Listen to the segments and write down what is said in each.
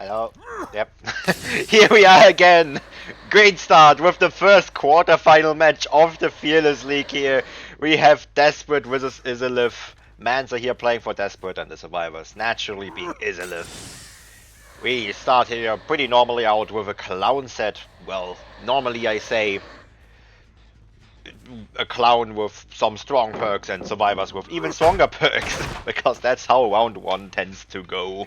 Hello. Yep. Here we are again. Great start with the first quarterfinal match of the Fearless League here. We have Desperate versus Izalith. Mans are here playing for Desperate and the survivors naturally being Izalith. We start here pretty normally out with a clown set. Well, normally I say a clown with some strong perks and survivors with even stronger perks, because that's how round one tends to go.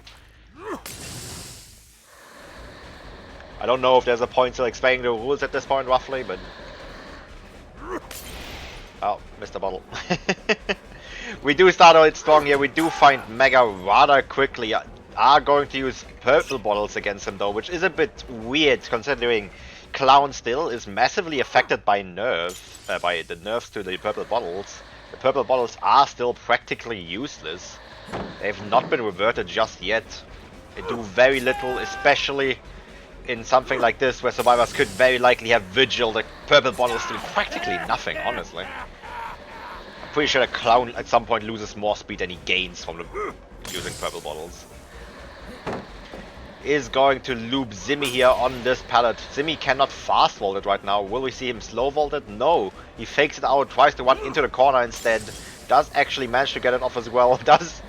I don't know if there's a point to explaining the rules at this point roughly, but... Oh, missed a bottle. We do start out strong here. We do find Mega rather quickly. Are going to use purple bottles against him though, which is a bit weird considering Clown still is massively affected by by the nerfs to the purple bottles. The purple bottles are still practically useless. They've not been reverted just yet. They do very little, especially in something like this where survivors could very likely have Vigil. The purple bottles do practically nothing, honestly. I'm pretty sure the Clown at some point loses more speed than he gains from using purple bottles. Is going to loop Zimmy here on this pallet. Zimmy cannot fast vault it right now. Will we see him slow vault it? No. He fakes it out, tries to run into the corner instead. Does actually manage to get it off as well. Does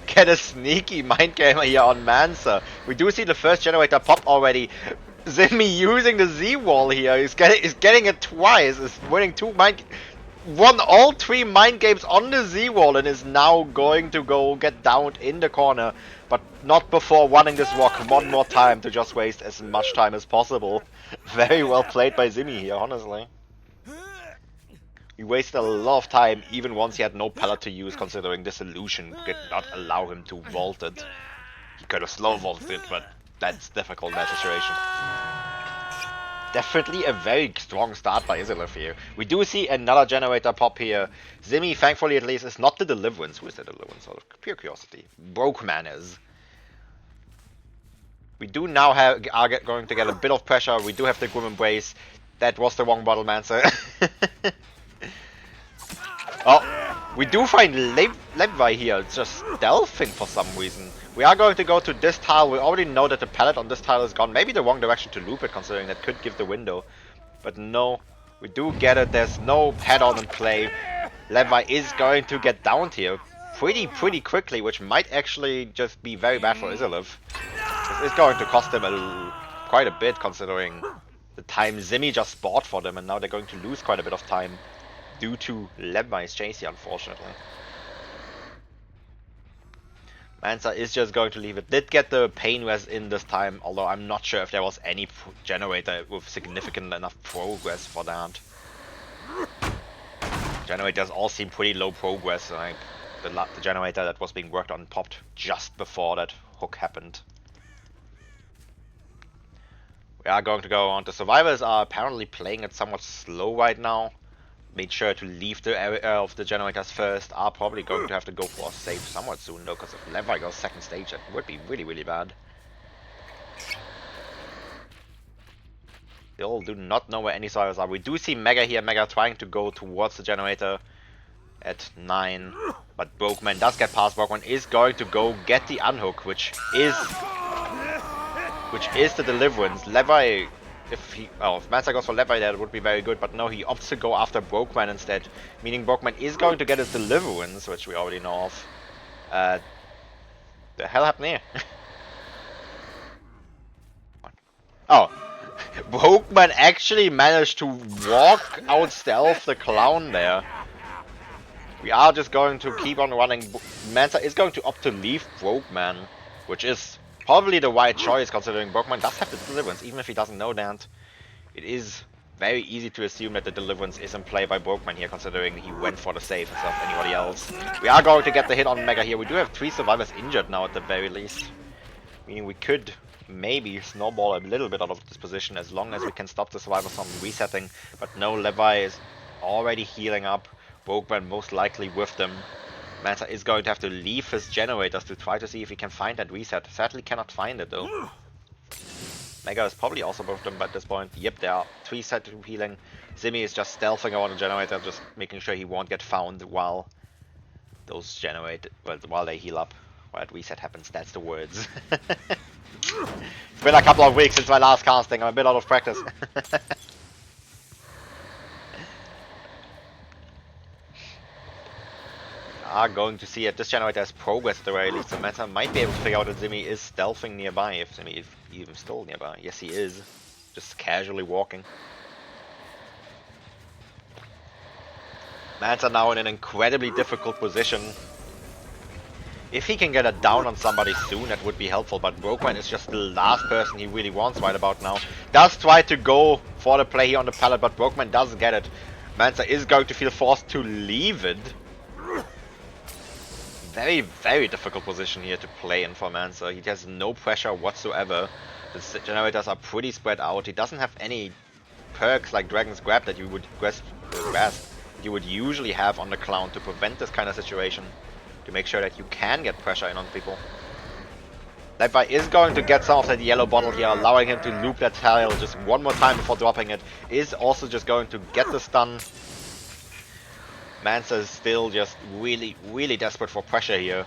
get a sneaky mind gamer here on Mansa. We do see the first generator pop already. Zimmy using the Z wall here. He's getting it twice. Is winning won all 3 mind games on the Z wall and is now going to go get downed in the corner, but not before running this walk one more time to just waste as much time as possible. Very well played by Zimmy here, honestly. He wasted a lot of time even once he had no pallet to use, considering this illusion did not allow him to vault it. He could have slow vaulted it, but that's difficult in that situation. Definitely a very strong start by Izalith here. We do see another generator pop here. Zimmy, thankfully at least, is not the Deliverance. Who is the Deliverance? Out of pure curiosity. Brokeman is. We do now are going to get a bit of pressure. We do have the Grim Embrace. That was the wrong bottle, man, sir. Oh, we do find Levi here, just stealthing for some reason. We are going to go to this tile. We already know that the pallet on this tile is gone. Maybe the wrong direction to loop it, considering that could give the window. But no, we do get it. There's no head-on in play. Levi is going to get downed here pretty quickly, which might actually just be very bad for Izalith. This is going to cost them quite a bit, considering the time Zimmy just bought for them, and now they're going to lose quite a bit of time due to Levi's chase here, unfortunately. Mansa is just going to leave it. Did get the pain res in this time, although I'm not sure if there was any generator with significant enough progress for that. Generators all seem pretty low progress. Like the generator that was being worked on popped just before that hook happened. We are going to go on. The survivors are apparently playing it somewhat slow right now. Made sure to leave the area of the generators first. Are probably going to have to go for a save somewhat soon though, because if Levi goes second stage, that would be really bad. Still do not know where any survivors are. We do see Mega here. Mega trying to go towards the generator at 9, but Brokeman does get past. Brokeman is going to go get the unhook, which is the Deliverance. Levi, if Mansa goes for Levi, that would be very good, but no, he opts to go after Brokeman instead, meaning Brokeman is going to get his Deliverance, which we already know of. The hell happened here? Oh, Brokeman actually managed to walk out stealth the Clown there. We are just going to keep on running. Mansa is going to opt to leave Brokeman, which is probably the right choice, considering Brokeman does have the Deliverance, even if he doesn't know that. It is very easy to assume that the Deliverance is in play by Brokeman here, considering he went for the save instead of anybody else. We are going to get the hit on Mega here. We do have 3 survivors injured now at the very least, meaning we could maybe snowball a little bit out of this position as long as we can stop the survivors from resetting. But no, Levi is already healing up. Brokeman most likely with them. Mansa is going to have to leave his generators to try to see if he can find that reset. Sadly cannot find it though. Mega is probably also with them at this point. Yep, there are 3 set to healing. Zimmy is just stealthing around the generator, just making sure he won't get found while those while they heal up. Right, reset happens, that's the words. It's been a couple of weeks since my last casting, I'm a bit out of practice. Are going to see if this generator has progressed at the very least. The Meta might be able to figure out that Zimmy is stealthing nearby, if Zimmy is even still nearby. Yes, he is. Just casually walking. Manta now in an incredibly difficult position. If he can get a down on somebody soon, that would be helpful, but Brokeman is just the last person he really wants right about now. Does try to go for the play here on the pallet, but Brokeman doesn't get it. Mansa is going to feel forced to leave it. Very, very difficult position here to play in for Mansa. He has no pressure whatsoever. The generators are pretty spread out. He doesn't have any perks like Dragon's Grab that you would grasp you would usually have on the clown to prevent this kind of situation. To make sure that you can get pressure in on people. Levi is going to get some of that yellow bottle here, allowing him to loop that tile just one more time before dropping it. Is also just going to get the stun. Mansa is still just really, really desperate for pressure here.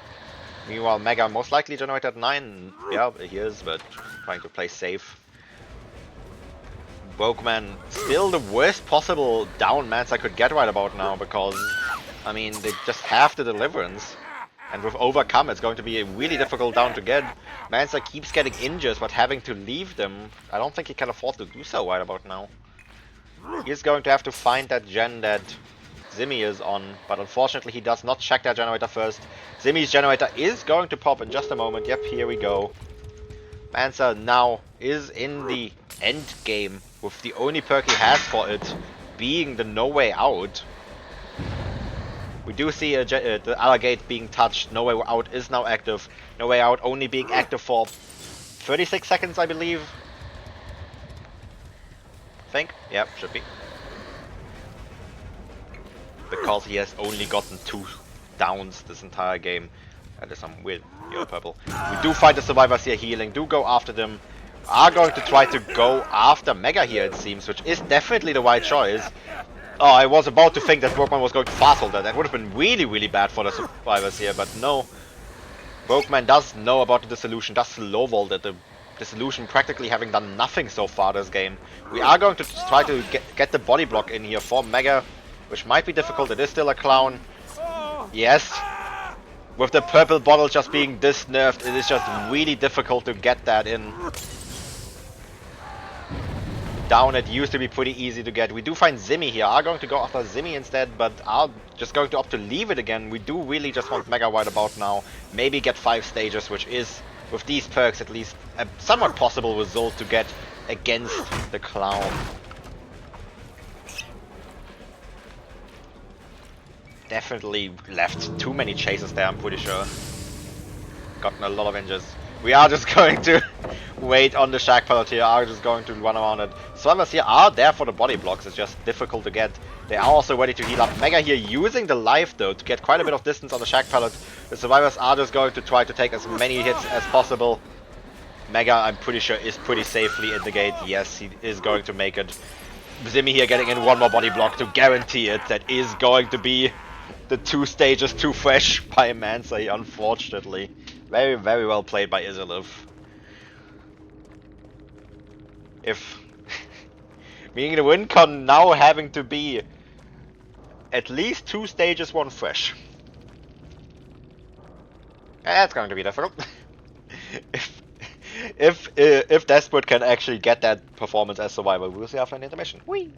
Meanwhile, Mega most likely generated 9. Yeah, he is, but trying to play safe. Brokeman, still the worst possible down Mansa could get right about now, because, I mean, they just have the deliverance. And with Overcome, it's going to be a really difficult down to get. Mansa keeps getting injured, but having to leave them, I don't think he can afford to do so right about now. He's going to have to find that gen that Zimmy is on, but unfortunately he does not check that generator first. Zimmy's generator is going to pop in just a moment. Yep, here we go. Mansa now is in the end game with the only perk he has for it being the No Way Out. We do see the other gate being touched. No Way Out is now active. No Way Out only being active for 36 seconds, I believe. Think? Yep, should be. Because he has only gotten 2 downs this entire game. That is some weird yellow purple. We do find the survivors here healing. Do go after them. Are going to try to go after Mega here, it seems, which is definitely the right choice. Oh, I was about to think that Brokeman was going to fast hold that. That would have been really, really bad for the survivors here, but no. Brokeman does know about the dissolution, does slow vault it. The dissolution practically having done nothing so far this game. We are going to try to get the body block in here for Mega, which might be difficult. It is still a clown. Yes. With the purple bottle just being this nerfed, it is just really difficult to get that in. Down it used to be pretty easy to get. We do find Zimmy here. Are going to go after Zimmy instead, but are just going to opt to leave it again. We do really just want Mega right about now. Maybe get 5 stages, which is, with these perks at least, a somewhat possible result to get against the clown. Definitely left too many chases there, I'm pretty sure. Gotten a lot of injuries. We are just going to wait on the Shack Pallet here, are just going to run around it. Survivors here are there for the body blocks, it's just difficult to get. They are also ready to heal up. Mega here using the life though to get quite a bit of distance on the Shack Pallet. The survivors are just going to try to take as many hits as possible. Mega, I'm pretty sure, is pretty safely in the gate. Yes, he is going to make it. Zimmy here getting in one more body block to guarantee it. That is going to be the 2 stages too fresh by Mansa, unfortunately. Very, very well played by Izalith. If meaning the win con now having to be at least 2 stages 1 fresh. That's going to be difficult. if Desperate can actually get that performance as survivor, we'll see after an intermission. Whee!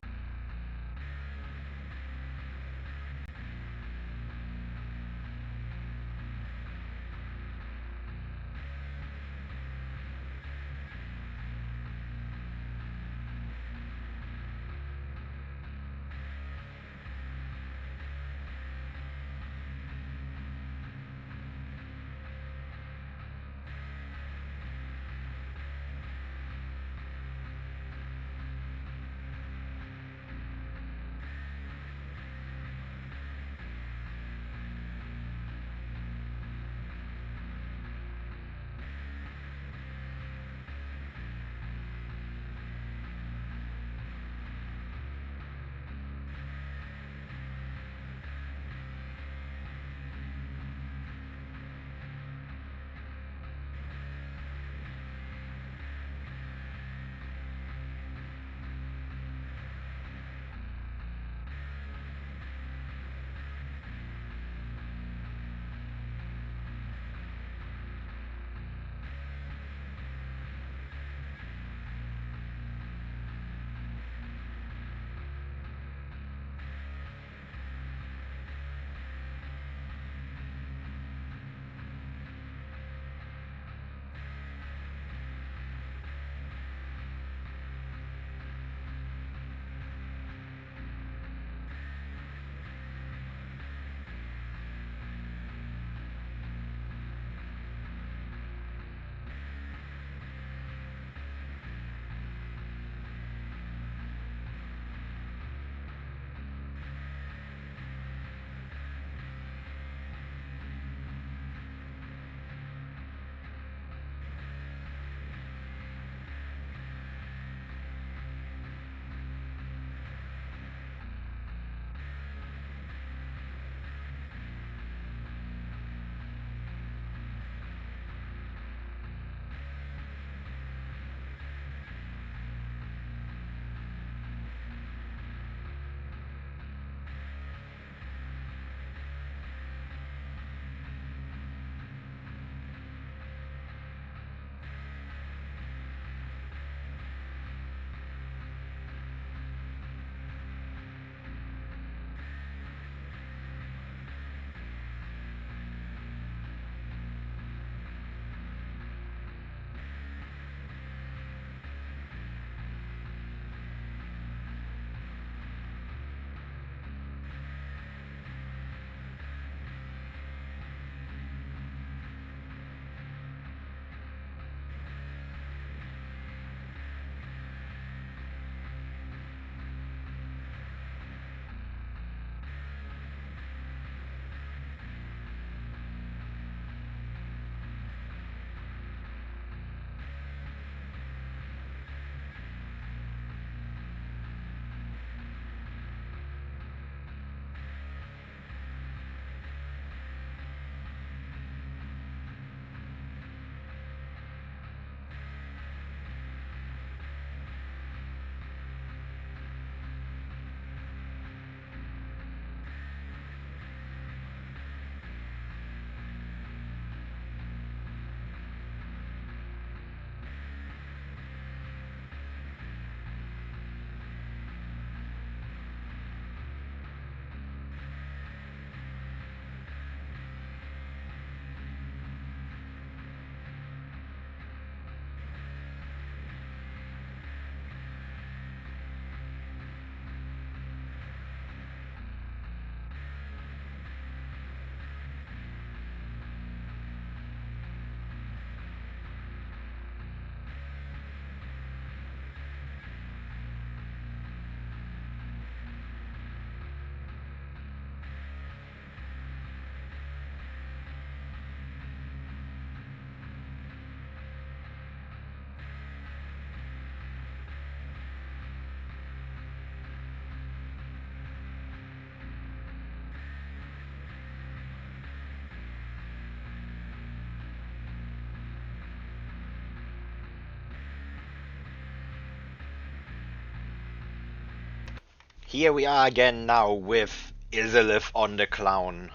Here we are again now with Izalith on the clown.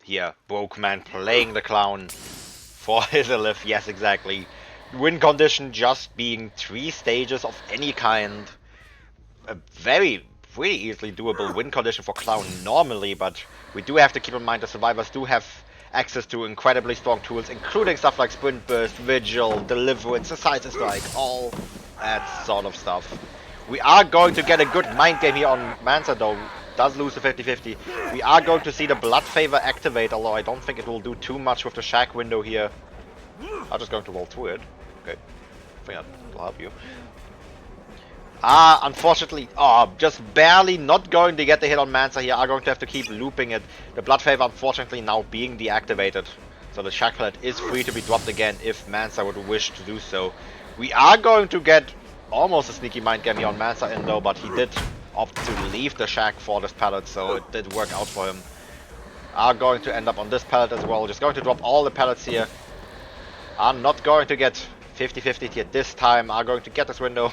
Here, Brokeman playing the clown for Izalith, yes exactly. Win condition just being 3 stages of any kind. A pretty easily doable win condition for clown normally, but we do have to keep in mind the survivors do have access to incredibly strong tools, including stuff like Sprint Burst, Vigil, Deliverance, Decisive Strike, all that sort of stuff. We are going to get a good mind game here on Mansa though. Does lose the 50-50. We are going to see the Blood Favor activate, although I don't think it will do too much with the Shack window here. I'm just going to roll through it. Okay. I think that'll help you. Unfortunately, just barely not going to get the hit on Mansa here. Are going to have to keep looping it. The Blood Favor, unfortunately, now being deactivated. So the Shack Pellet is free to be dropped again if Mansa would wish to do so. We are going to get almost a sneaky mind game here on Mansa in though, but he did opt to leave the Shack for this pellet, so it did work out for him. Are going to end up on this pellet as well. Just going to drop all the pellets here. Are not going to get 50-50 here this time. Are going to get this window.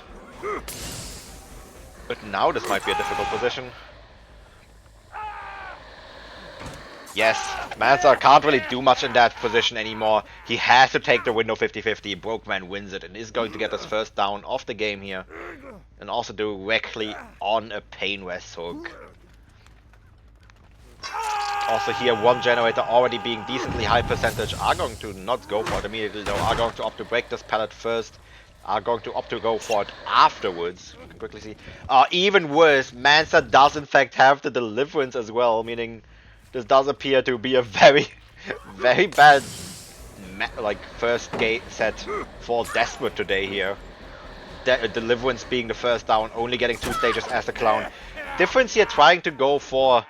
But now this might be a difficult position. Yes, Mansa can't really do much in that position anymore. He has to take the window 50-50. Brokeman wins it and is going to get his first down of the game here. And also directly on a Pain Rest hook. Also here, one generator already being decently high percentage. Are going to not go for it immediately though. Are going to opt to break this pellet first. Are going to opt to go for it afterwards. You can quickly see. Even worse, Mansa does in fact have the Deliverance as well, meaning this does appear to be a very, very bad first set for Desperate today here. Deliverance being the first down, only getting 2 stages as the clown. Difference here trying to go for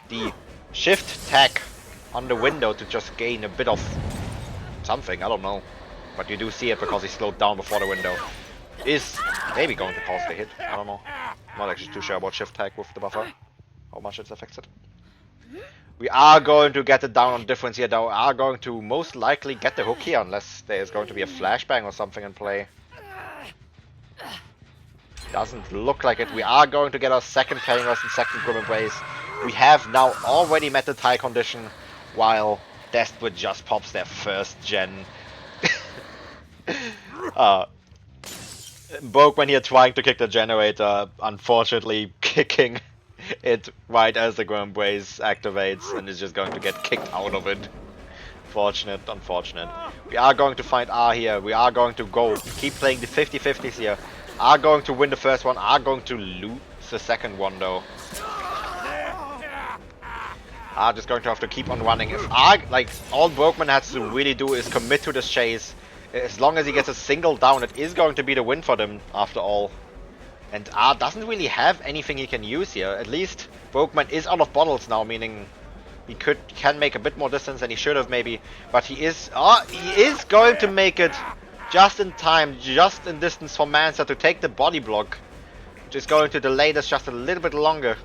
the shift tag on the window to just gain a bit of something, I don't know. But you do see it because he slowed down before the window. Is maybe going to cause the hit, I don't know. I'm not actually too sure about shift tag with the buffer, how much it affects it. We are going to get it down on difference here though. Are going to most likely get the hook here unless there is going to be a flashbang or something in play. Doesn't look like it. We are going to get our second Pain Rest and second Grim Embrace. We have now already met the tie condition while Desperate just pops their first gen. Brokeman here trying to kick the generator, unfortunately kicking it right as the Grim Embrace activates and is just going to get kicked out of it. Fortunate, unfortunate. We are going to find R here. We are going to go keep playing the 50-50s here. Are going to win the first one. Are going to lose the second one though. Are just going to have to keep on running. If all Brokeman has to really do is commit to this chase. As long as he gets a single down, it is going to be the win for them after all. And R doesn't really have anything he can use here. At least Brokeman is out of bottles now, meaning he can make a bit more distance than he should have maybe. But he is going to make it just in time, just in distance for Mansa to take the body block. Which is going to delay this just a little bit longer.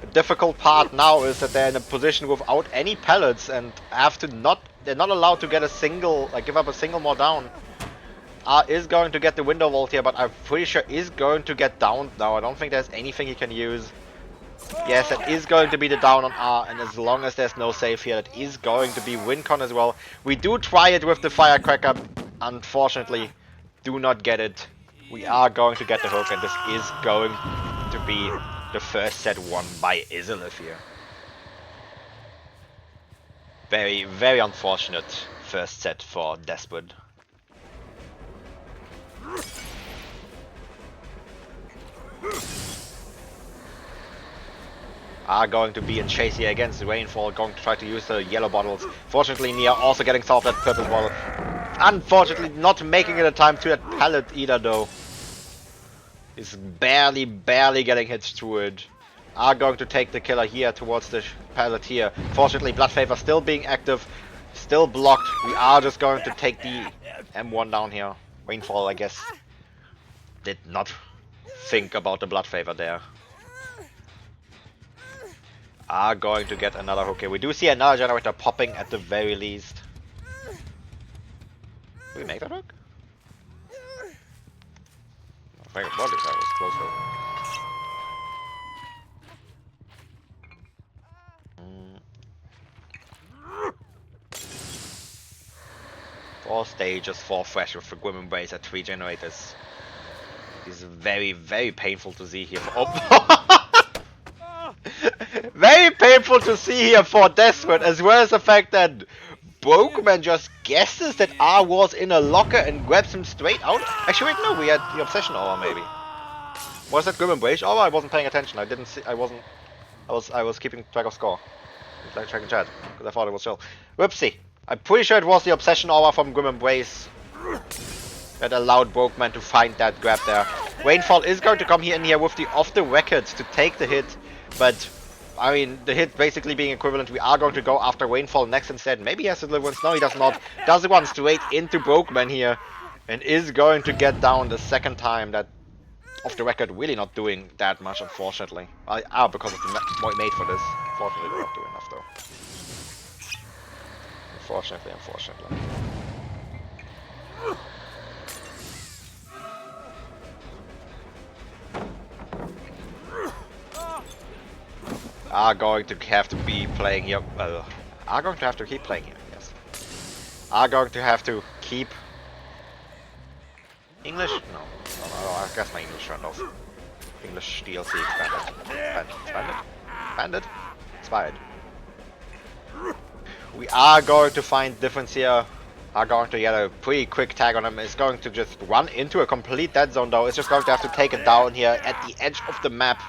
The difficult part now is that they're in a position without any pellets and they're not allowed to get a single, give up a single more down. R is going to get the window vault here, but I'm pretty sure is going to get downed now. I don't think there's anything he can use. Yes, that is going to be the down on R, and as long as there's no save here, that is going to be win con as well. We do try it with the Firecracker, unfortunately, do not get it. We are going to get the hook, and this is going to be the first set won by Izalith here. Very, very unfortunate first set for Desperate. Are going to be in chase here against Rainfall, going to try to use the yellow bottles. Fortunately, Nia also getting solved that purple bottle. Unfortunately, not making it a time to that pallet either though. Is barely getting hit through it. Are going to take the killer here towards the pallet here. Fortunately, Blood Favor still being active, still blocked. We are just going to take the M1 down here. Rainfall, I guess, did not think about the Blood Favor there. Are going to get another hook here. We do see another generator popping at the very least. Did we make that hook? I think it was close though. 4 stages, 4 fresh with the Grim Embrace at 3 generators. Is very, very painful to see here. Very painful to see here for Desperate, as well as the fact that Brokeman just guesses that R was in a locker and grabs him straight out. Actually, wait, no, we had the Obsession Aura maybe. Was that Grim Embrace Aura? I wasn't paying attention. I didn't see. I was keeping track of score. Like checking chat because I thought it was chill. Whoopsie. I'm pretty sure it was the Obsession Aura from Grim Embrace that allowed Brokeman to find that grab there. Rainfall is going to come here in here with the off the record to take the hit, but I mean the hit basically being equivalent. We are going to go after Rainfall next instead. Maybe he has the deliverance. No, he does not. Does one straight into Brokeman here, and is going to get down the second time. That off the record really not doing that much, unfortunately. Because of the made for this. Unfortunately, we're not doing enough though. Unfortunately. Are going to have to be playing here. Are going to have to keep playing here. Yes. Are going to have to keep. English? No. I guess my English turned off. English DLC expanded. Expired. We are going to find difference here. Are going to get a pretty quick tag on him. It's going to just run into a complete dead zone though. It's just going to have to take it down here at the edge of the map.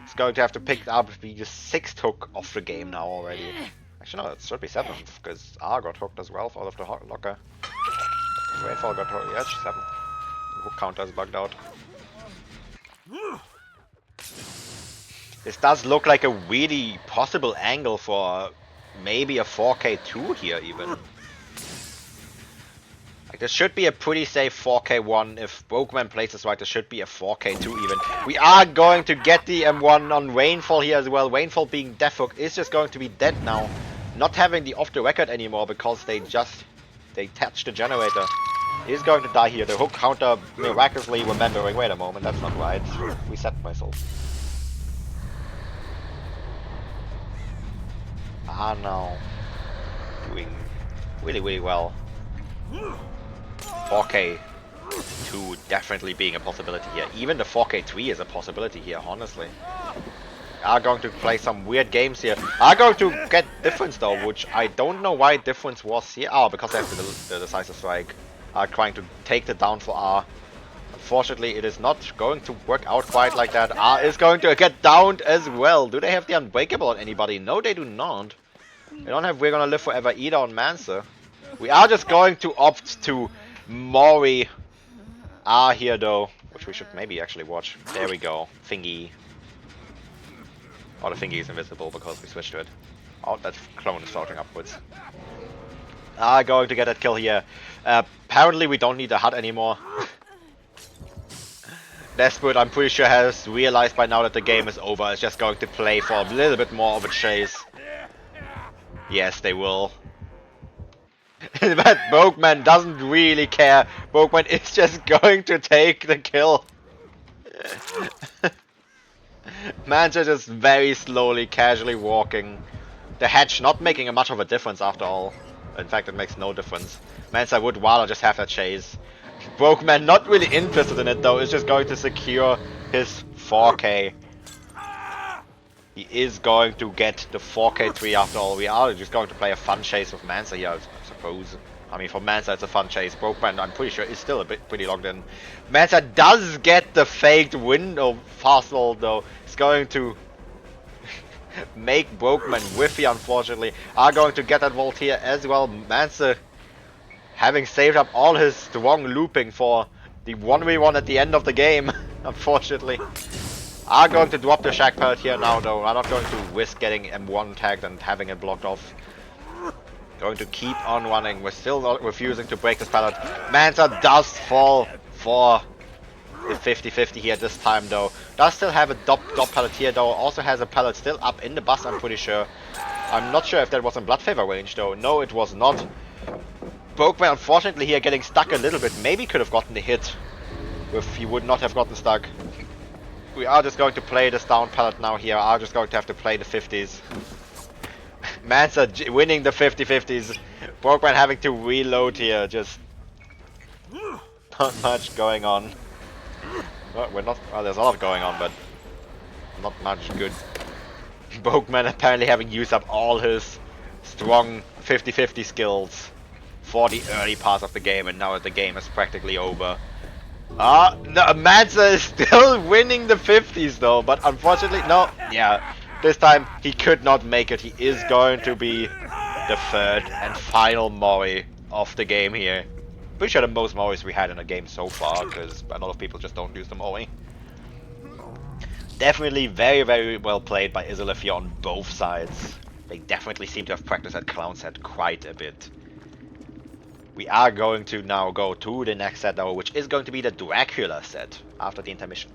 It's going to have to pick up the 6th hook of the game now already. Actually no, it should be 7th because R got hooked as well out of the locker. Rainfall got hooked, yeah, 7. Hook counter is bugged out. This does look like a really possible angle for maybe a 4K2 here even. Like this should be a pretty safe 4K1 if Brokeman plays this right. This should be a 4K2 even. We are going to get the M1 on Rainfall here as well. Rainfall being Death Hook is just going to be dead now. Not having the off the record anymore because they touched the generator. He's going to die here. The hook counter miraculously remembering. Wait a moment, that's not right. Reset myself. Ah no. Doing really, really well. 4K2 definitely being a possibility here. Even the 4K3 is a possibility here, honestly. Are going to play some weird games here. Are going to get difference though, which I don't know why difference was here. Oh, because they have the decisive strike. Are trying to take the down for R. Unfortunately, it is not going to work out quite like that. R is going to get downed as well. Do they have the Unbreakable on anybody? No, they do not. They don't have We're Gonna Live Forever either on Mancer. We are just going to opt to Mori R here though, which we should maybe actually watch. There we go. Thingy. Oh, the thingy is invisible because we switched to it. Oh, that clone is floating upwards. Are going to get that kill here. Apparently we don't need a hut anymore. Desperate, I'm pretty sure, has realized by now that the game is over. It's just going to play for a little bit more of a chase. Yes, they will. But Brokeman doesn't really care. Brokeman is just going to take the kill. Mancha just very slowly, casually walking. The hatch not making much of a difference after all. In fact, it makes no difference. Mansa would rather just have that chase. Brokeman not really interested in it though, is just going to secure his 4K. He is going to get the 4K3 after all. We are just going to play a fun chase with Mansa here, I suppose. I mean, for Mansa it's a fun chase. Brokeman, I'm pretty sure, is still a bit pretty logged in. Mansa does get the faked window fastball though. It's going to make Brokeman whiffy, unfortunately. Are going to get that vault here as well. Mansa, having saved up all his strong looping for the 1v1 at the end of the game, unfortunately. Are going to drop the Shack Pallet here now though. I'm not going to risk getting M1 tagged and having it blocked off. Going to keep on running. We're still not refusing to break this pallet. Mansa does fall for the 50-50 here this time though. Does still have a dop pallet here though. Also has a pallet still up in the bus, I'm pretty sure. I'm not sure if that was in Blood Favor range though. No, it was not. Brokeman unfortunately here getting stuck a little bit. Maybe could have gotten the hit if he would not have gotten stuck. We are just going to play this down pallet now here. Are just going to have to play the 50s. Mansa winning the 50-50s. Brokeman having to reload here. Just not much going on. Well, we're not. Well, there's a lot going on, but not much good. Brokeman apparently having used up all his strong 50-50 skills for the early parts of the game, and now the game is practically over. No, Mansa is still winning the 50s though, but unfortunately, no, yeah, this time he could not make it. He is going to be the third and final Mori of the game here. Pretty sure the most Moris we had in a game so far, because a lot of people just don't use the Mori. Definitely very, very well played by Izalith here on both sides. They definitely seem to have practiced at Clown set quite a bit. We are going to now go to the next set though, which is going to be the Dracula set after the intermission.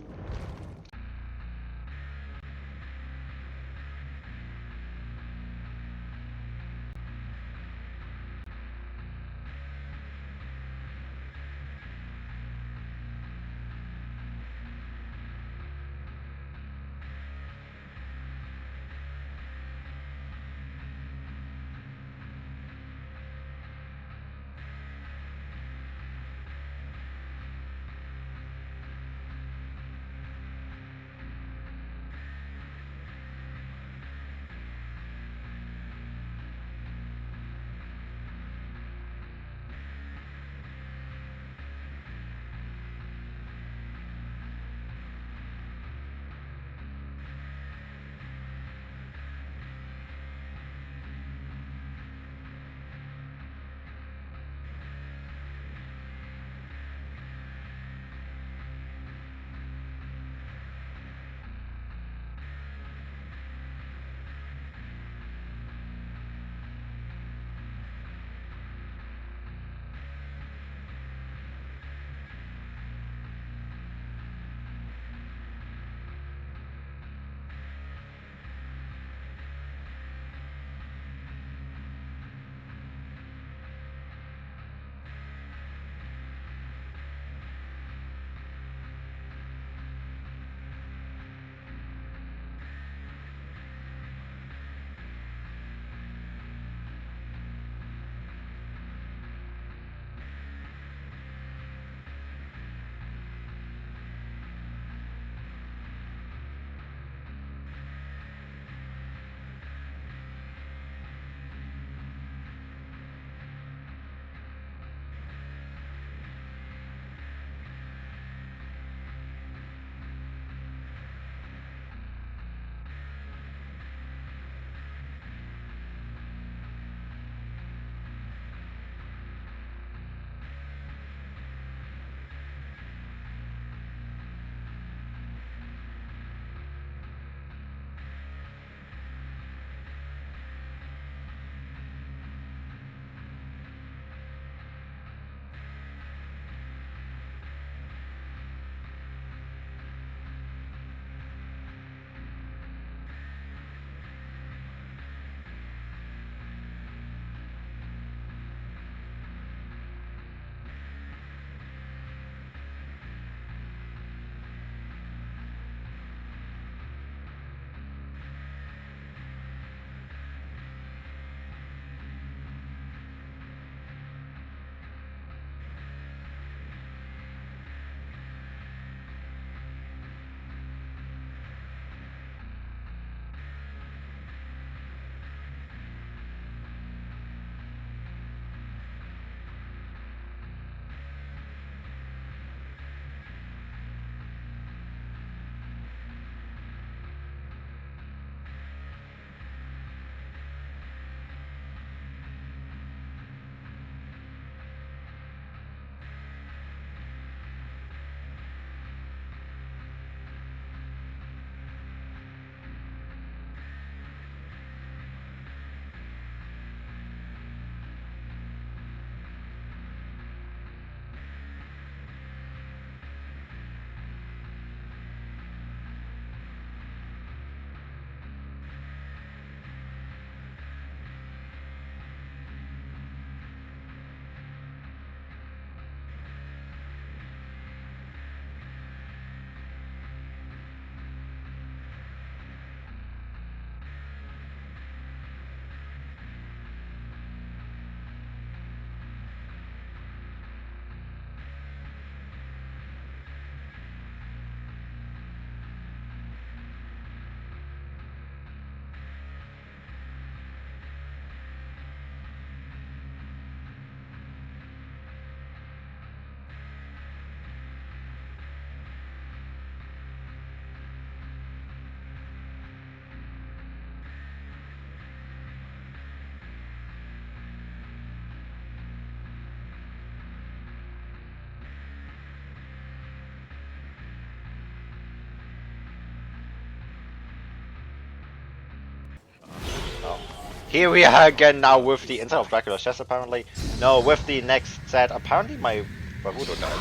here we are again now with the inside of Dracula's chest apparently. No, with the next set. Apparently my Baruto died.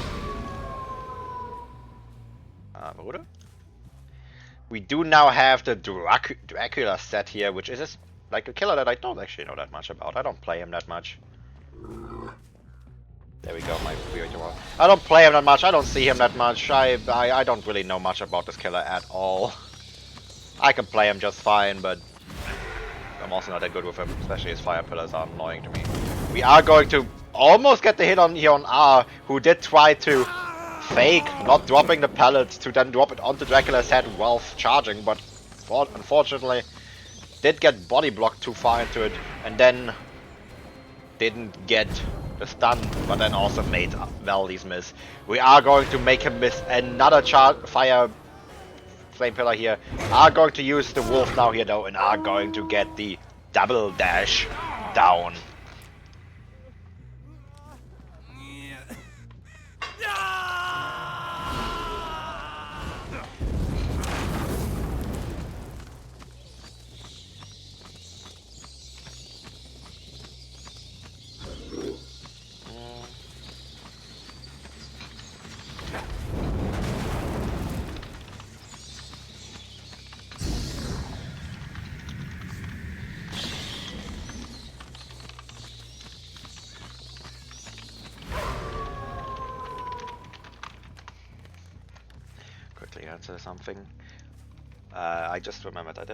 Baruto? We do now have the Dracula set here, which is like a killer that I don't actually know that much about. I don't play him that much. There we go, my weird one. I don't play him that much, I don't see him that much. I don't really know much about this killer at all. I can play him just fine, but I'm also not that good with him, especially his fire pillars are annoying to me. We are going to almost get the hit on here on R, who did try to fake not dropping the pellets to then drop it onto Dracula's head while charging, but unfortunately did get body blocked too far into it, and then didn't get the stun, but then also made Valdez miss. We are going to make him miss another fire flame pillar here. Are going to use the wolf now here though, and are going to get the double dash down. Answer something. I just remembered. I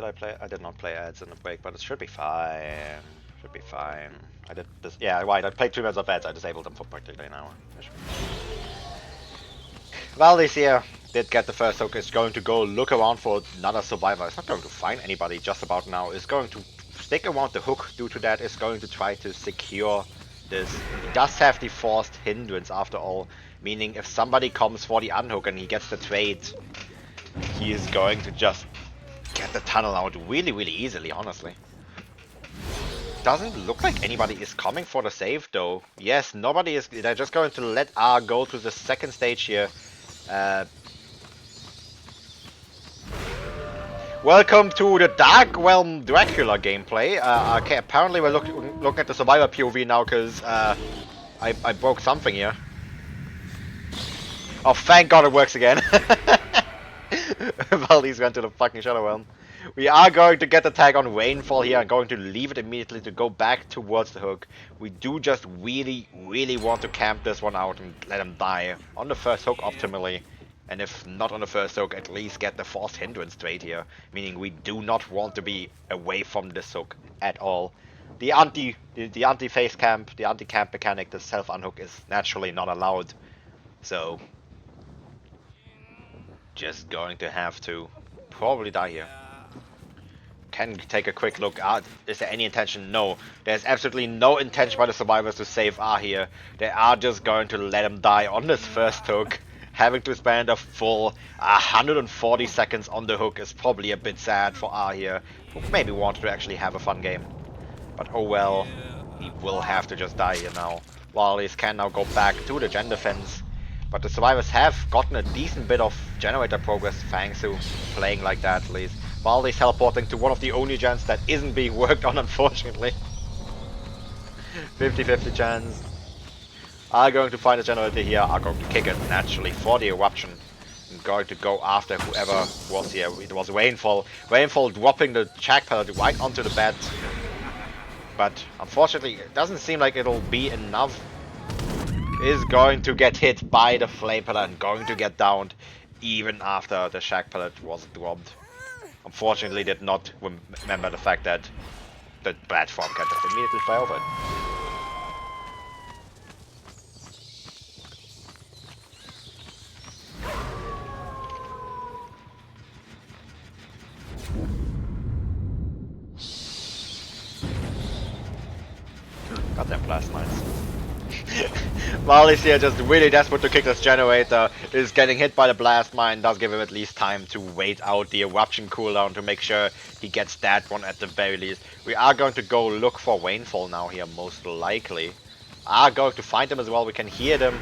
did not play ads in the break, but it should be fine. Should be fine. I did this. Yeah, right. I played 2 minutes of ads. I disabled them for practically an hour. Valdez here did get the first hook. Is going to go look around for another survivor. It's not going to find anybody just about now. Is going to stick around the hook. Due to that, is going to try to secure this. He does have the forced hindrance after all, meaning if somebody comes for the unhook and he gets the trade, he is going to just get the tunnel out really easily, honestly. Doesn't look like anybody is coming for the save though. Yes, nobody is. They're just going to let R go to the second stage here. Welcome to the Dark Realm Dracula gameplay. Okay, apparently we're looking at the survivor POV now because I broke something here. Oh, thank God it works again. Valdez went to the fucking Shadow Realm. We are going to get the tag on Rainfall here and going to leave it immediately to go back towards the hook. We do just really want to camp this one out and let him die on the first hook optimally. And if not on the first hook, at least get the forced hindrance trade here. Meaning we do not want to be away from this hook at all. The anti-face camp, the anti-camp mechanic, the self-unhook is naturally not allowed. So just going to have to probably die here. Can take a quick look. Is there any intention? No. There's absolutely no intention by the survivors to save R here. They are just going to let him die on this first hook. Having to spend a full 140 seconds on the hook is probably a bit sad for R here, who maybe wanted to actually have a fun game. But oh well, he will have to just die here now. Valdez can now go back to the gen defense. But the survivors have gotten a decent bit of generator progress thanks to playing like that at least. Valdez teleporting to one of the only gens that isn't being worked on, unfortunately. 50-50 chance. Are going to find a generator here, are going to kick it naturally for the eruption. And going to go after whoever was here. It was Rainfall. Rainfall dropping the Shack Pallet right onto the bed. But unfortunately, it doesn't seem like it'll be enough. Is going to get hit by the flame pellet and going to get downed even after the Shack Pallet was dropped. Unfortunately did not remember the fact that the platform can just immediately fly over it. Goddamn blast mines. Valdez here just really desperate to kick this generator, is getting hit by the blast mine, does give him at least time to wait out the eruption cooldown to make sure he gets that one at the very least. We are going to go look for Rainfall now here, most likely. Are going to find him as well, we can hear them.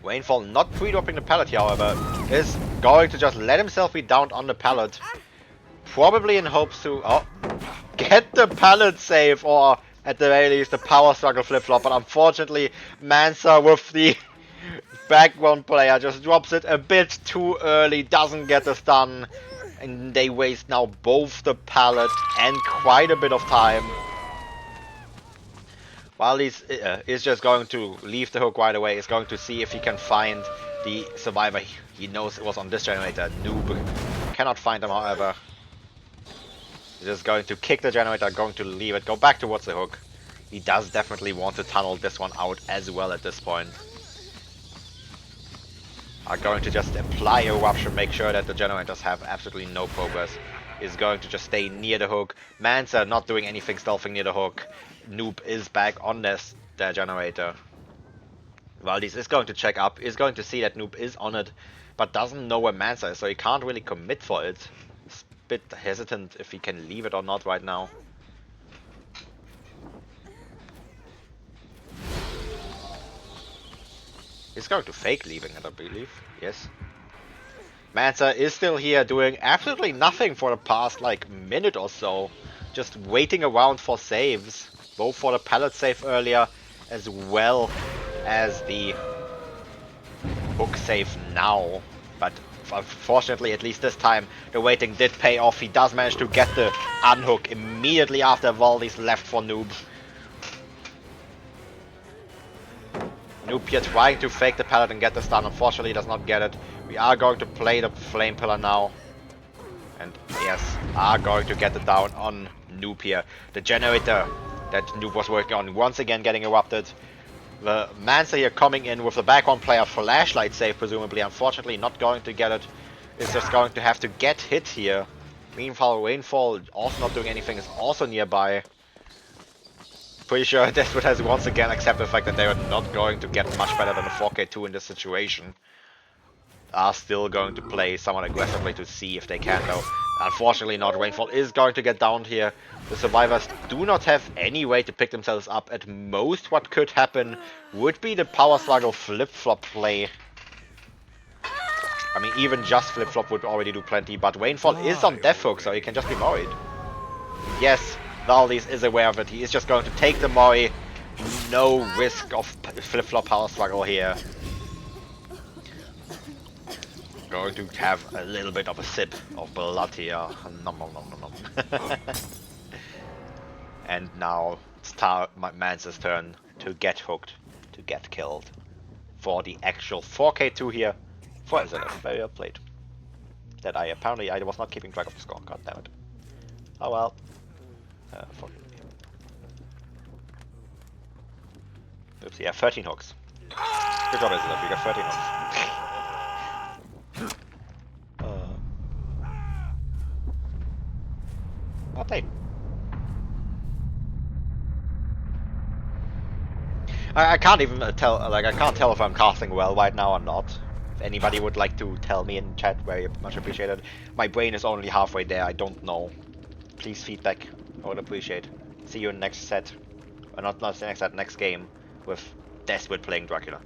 Rainfall not pre-dropping the pallet here, however, is going to just let himself be downed on the pallet. Probably in hopes to... Oh, get the pallet save, or at the very least the power struggle flip-flop, but unfortunately Mansa with the background player just drops it a bit too early, doesn't get the stun, and they waste now both the pallet and quite a bit of time. While he's is just going to leave the hook right away, is going to see if he can find the survivor. He knows it was on this generator. Noob cannot find him, however. He's just going to kick the generator, going to leave it, go back towards the hook. He does definitely want to tunnel this one out as well at this point. Are going to just apply eruption, make sure that the generators have absolutely no progress. Is going to just stay near the hook. Mansa not doing anything stealthing near the hook. Noob is back on this generator. Valdez is going to check up, is going to see that Noob is on it, but doesn't know where Mansa is, so he can't really commit for it. He's a bit hesitant if he can leave it or not right now. He's going to fake leaving it, I believe. Yes. Mansa is still here doing absolutely nothing for the past like minute or so. Just waiting around for saves. Both for the pallet save earlier as well as the hook save now. But unfortunately, at least this time, the waiting did pay off. He does manage to get the unhook immediately after Valdez left for Noob. Noob here trying to fake the pallet and get the stun. Unfortunately, does not get it. We are going to play the flame pillar now. And yes, are going to get it down on Noob here. The generator that Noob was working on once again getting erupted. The Mansa here coming in with the background player flashlight save, presumably. Unfortunately, not going to get it. Is just going to have to get hit here. Meanwhile, Rainfall also not doing anything, is also nearby. Pretty sure Desperate has once again accepted the fact that they are not going to get much better than a 4K2 in this situation. Are still going to play somewhat aggressively to see if they can, though. Unfortunately not. Rainfall is going to get downed here. The survivors do not have any way to pick themselves up. At most, what could happen would be the power struggle flip-flop play. I mean, even just flip-flop would already do plenty, but Rainfall is on death hook, so he can just be Mori'd. Yes, Valdez is aware of it. He is just going to take the Mori. No risk of flip-flop power struggle here. Going to have a little bit of a sip of blood here. Nom nom nom nom nom. And now it's Mansa's turn to get hooked, to get killed. For the actual 4K2 here for Izalith. Very well played. That I was not keeping track of the score. God damn it. Oh well. Oops, yeah, 13 hooks. Good job, Izalith. You got 13 hooks. Well played. I can't even tell, like, I can't tell if I'm casting well right now or not. If anybody would like to tell me in chat, very much appreciated. My brain is only halfway there, I don't know. Please feedback, I would appreciate. See you in next set. Or not next set, next game. With Desperate playing Dracula.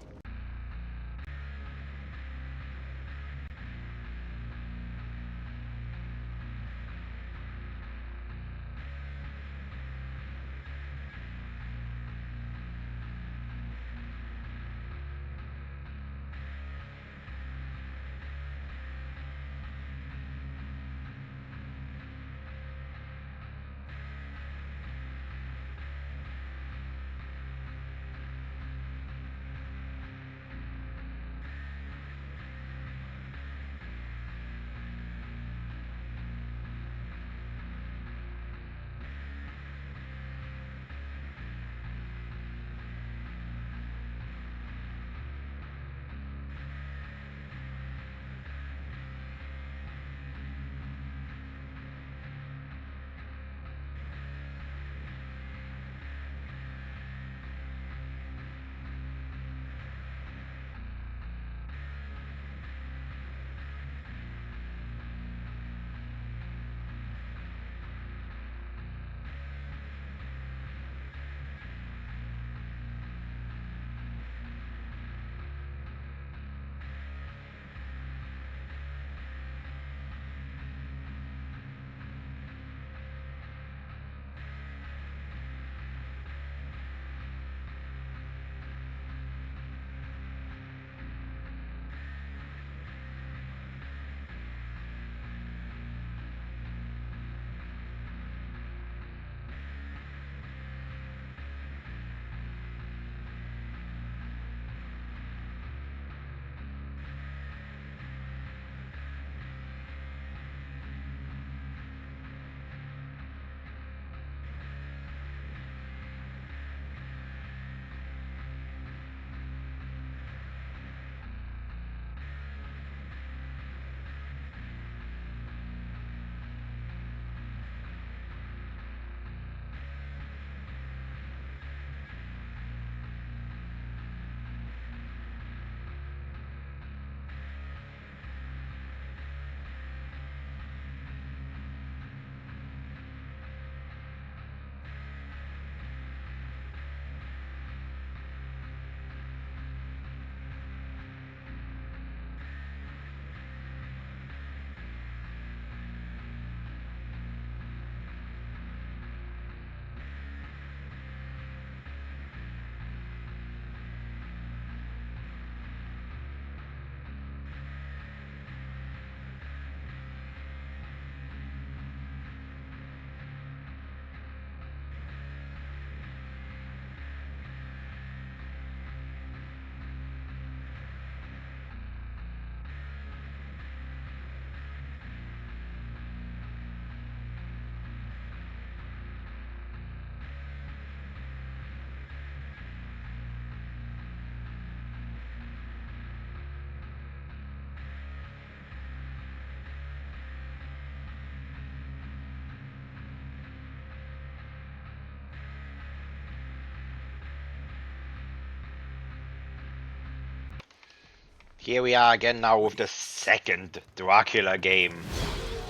Here we are again now with the second Dracula game.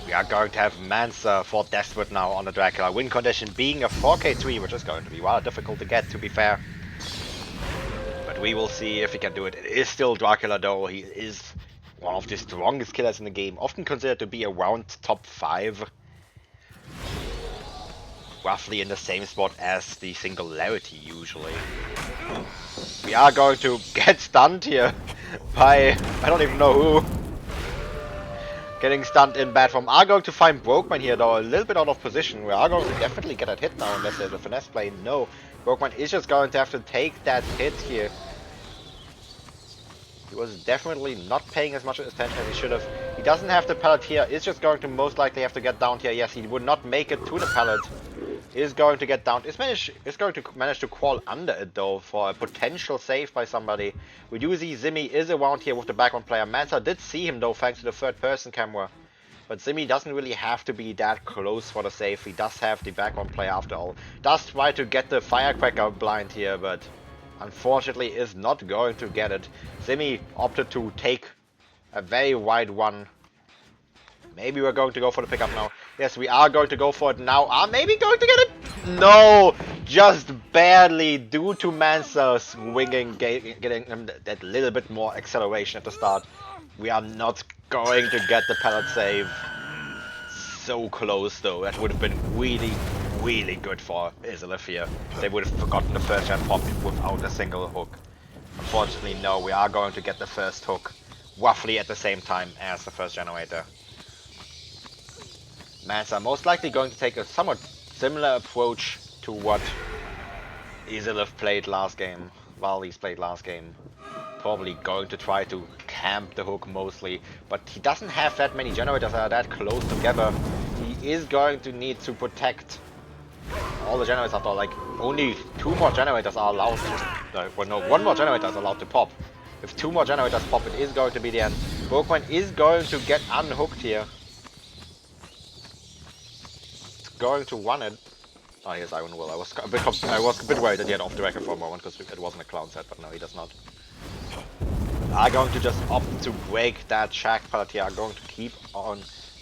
We are going to have Mansa for Desperate now on the Dracula. Win condition being a 4k3, which is going to be rather difficult to get, to be fair. But we will see if he can do it. It is still Dracula though. He is one of the strongest killers in the game. Often considered to be around top 5. Roughly in the same spot as the Singularity usually. We are going to get stunned here by, I don't even know who. Getting stunned in bad form. Are going to find Brokeman here though, a little bit out of position. We are going to definitely get that hit now unless there's a finesse play. No, Brokeman is just going to have to take that hit here. He was definitely not paying as much attention as he should have. He doesn't have the pallet here. Is just going to most likely have to get down here. Yes, he would not make it to the pallet. Is going to get down. Is going to manage to crawl under it though for a potential save by somebody. We do see Zimmy is around here with the background player. Mansa did see him though thanks to the third person camera. But Zimmy doesn't really have to be that close for the save. He does have the background player after all. Does try to get the firecracker blind here, but unfortunately is not going to get it. Zimmy opted to take a very wide one. Maybe we're going to go for the pickup now. Yes, we are going to go for it now. Are maybe going to get it? No! Just barely due to Mansa swinging, getting him that little bit more acceleration at the start. We are not going to get the pallet save. So close though. That would have been really, really good for Izalith here. They would have forgotten the first gen pop without a single hook. Unfortunately, no. We are going to get the first hook roughly at the same time as the first generator. Mansa most likely going to take a somewhat similar approach to what Izalith played last game, Valdis played last game. Probably going to try to camp the hook mostly, but he doesn't have that many generators that are that close together. He is going to need to protect all the generators after all. Like, only 2 more generators are allowed to, well no, 1 more generator is allowed to pop. If 2 more generators pop, it is going to be the end. Brokeman is going to get unhooked here. Going to run it. Oh, here's Iron Will. I was a bit worried that he had off the record for a moment because it wasn't a clown set, but no, he does not. Are going to just opt to break that shack pallet here. Are going to keep on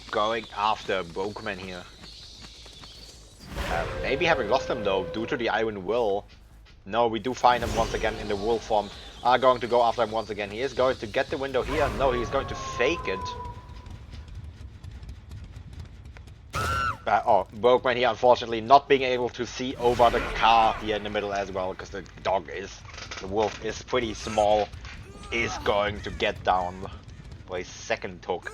going after Brokeman here. Maybe having lost him though due to the Iron Will. No, we do find him once again in the wolf form. Are going to go after him once again. He is going to get the window here. No, he's going to fake it. Brokeman here unfortunately not being able to see over the car here in the middle as well, because the wolf is pretty small, is going to get down for a second hook.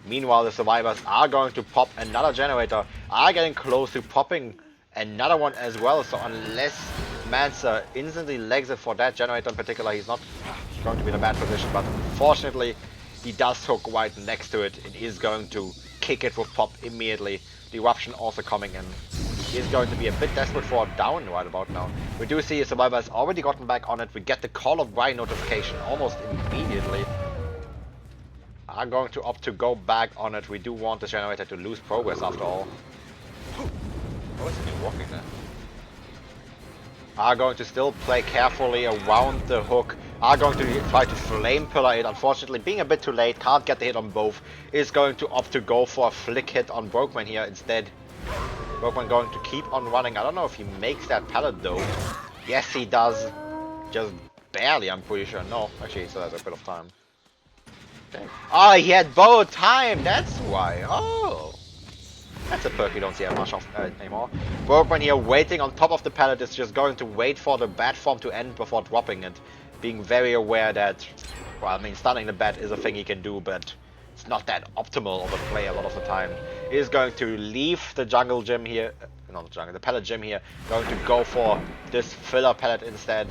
Meanwhile, the survivors are going to pop another generator, are getting close to popping another one as well, so unless Mansa instantly legs it for that generator in particular, he's not going to be in a bad position, but unfortunately he does hook right next to it. It is going to kick it with pop immediately. The eruption also coming in. He is going to be a bit desperate for a down right about now. We do see a survivor has already gotten back on it. We get the Call of Brian notification almost immediately. Are going to opt to go back on it. We do want the generator to lose progress after all. Oh, is he walking there? Are going to still play carefully around the hook. Are going to try to flame pillar it. Unfortunately, being a bit too late, can't get the hit on both. Is going to opt to go for a flick hit on Brokeman here instead. Brokeman going to keep on running. I don't know if he makes that pallet though. Yes, he does. Just barely, I'm pretty sure. No, actually, he still has a bit of time. Okay. Oh, he had both time. That's why. Oh. That's a perk you don't see that much of anymore. Brokeman here waiting on top of the pallet is just going to wait for the bat form to end before dropping it. Being very aware that, well, I mean, stunning the bat is a thing he can do, but it's not that optimal of a play a lot of the time. He is going to leave the jungle gym here, not the jungle, the pallet gym here, going to go for this filler pallet instead.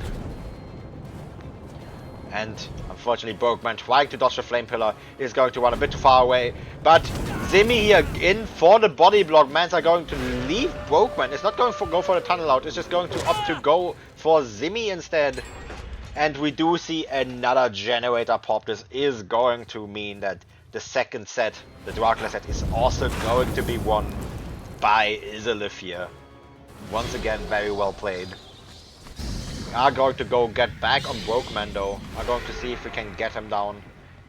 And unfortunately, Brokeman trying to dodge the flame pillar is going to run a bit too far away. But Zimmy here in for the body block. Mansa going to leave Brokeman. It's not going to go for the tunnel out. It's just going to opt to go for Zimmy instead. And we do see another generator pop. This is going to mean that the second set, the Dracula set, is also going to be won by Izalith here. Once again, very well played. We are going to go get back on Brokeman though. I'm going to see if we can get him down.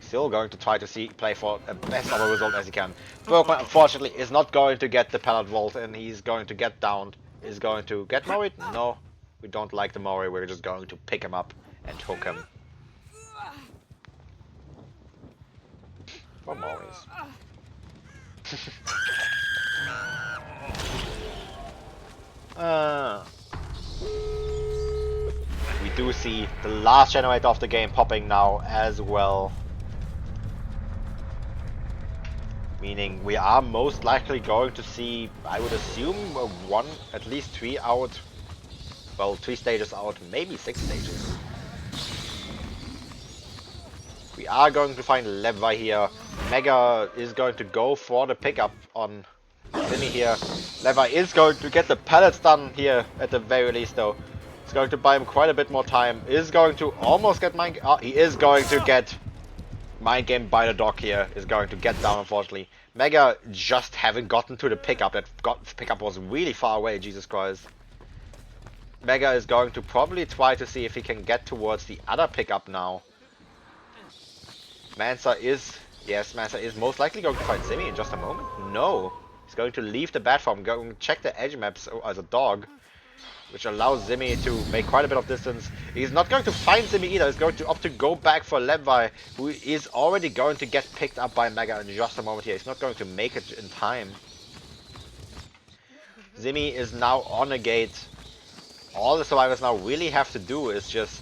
Still going to try to play for the best of a result as he can. Bergman, unfortunately, is not going to get the pallet vault, and he's going to get downed. Is going to get Mori? No, we don't like the Mori. We're just going to pick him up and hook him. For Moris. We do see the last generator of the game popping now as well. Meaning we are most likely going to see, I would assume, at least 3 out. Well, 3 stages out, maybe 6 stages. We are going to find Levi here. Mega is going to go for the pickup on Timmy here. Levi is going to get the pallets done here at the very least though. It's going to buy him quite a bit more time. Is going to almost get Mind Game. Oh, he is going to get Mind Game by the dock here. Is going to get down unfortunately. Mega just haven't gotten to the pickup. That pickup was really far away, Jesus Christ. Mega is going to probably try to see if he can get towards the other pickup now. Mansa is most likely going to fight Simi in just a moment. No, he's going to leave the platform, going to check the edge maps as a dog, which allows Zimmy to make quite a bit of distance. He's not going to find Zimmy either. He's going to opt to go back for Levi, who is already going to get picked up by Mega in just a moment here. He's not going to make it in time. Zimmy is now on a gate. All the survivors now really have to do is just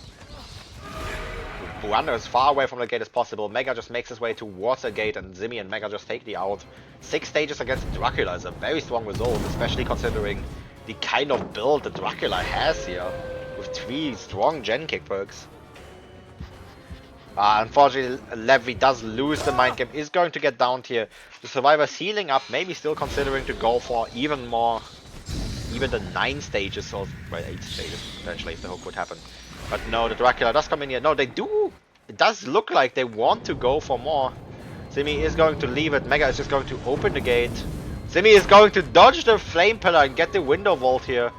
run as far away from the gate as possible. Mega just makes his way towards the gate and Zimmy and Mega just take the out. 6 stages against Dracula is a very strong result, especially considering the kind of build that Dracula has here, with 3 strong gen kick perks. Unfortunately, Levi does lose the Mind Game, is going to get downed here. The survivors healing up, maybe still considering to go for even more, even the 9 stages, or well, 8 stages potentially if the hook would happen. But no, the Dracula does come in here. No, they do. It does look like they want to go for more. Zimmy is going to leave it. Mega is just going to open the gate. Zimmy is going to dodge the flame pillar and get the window vault here.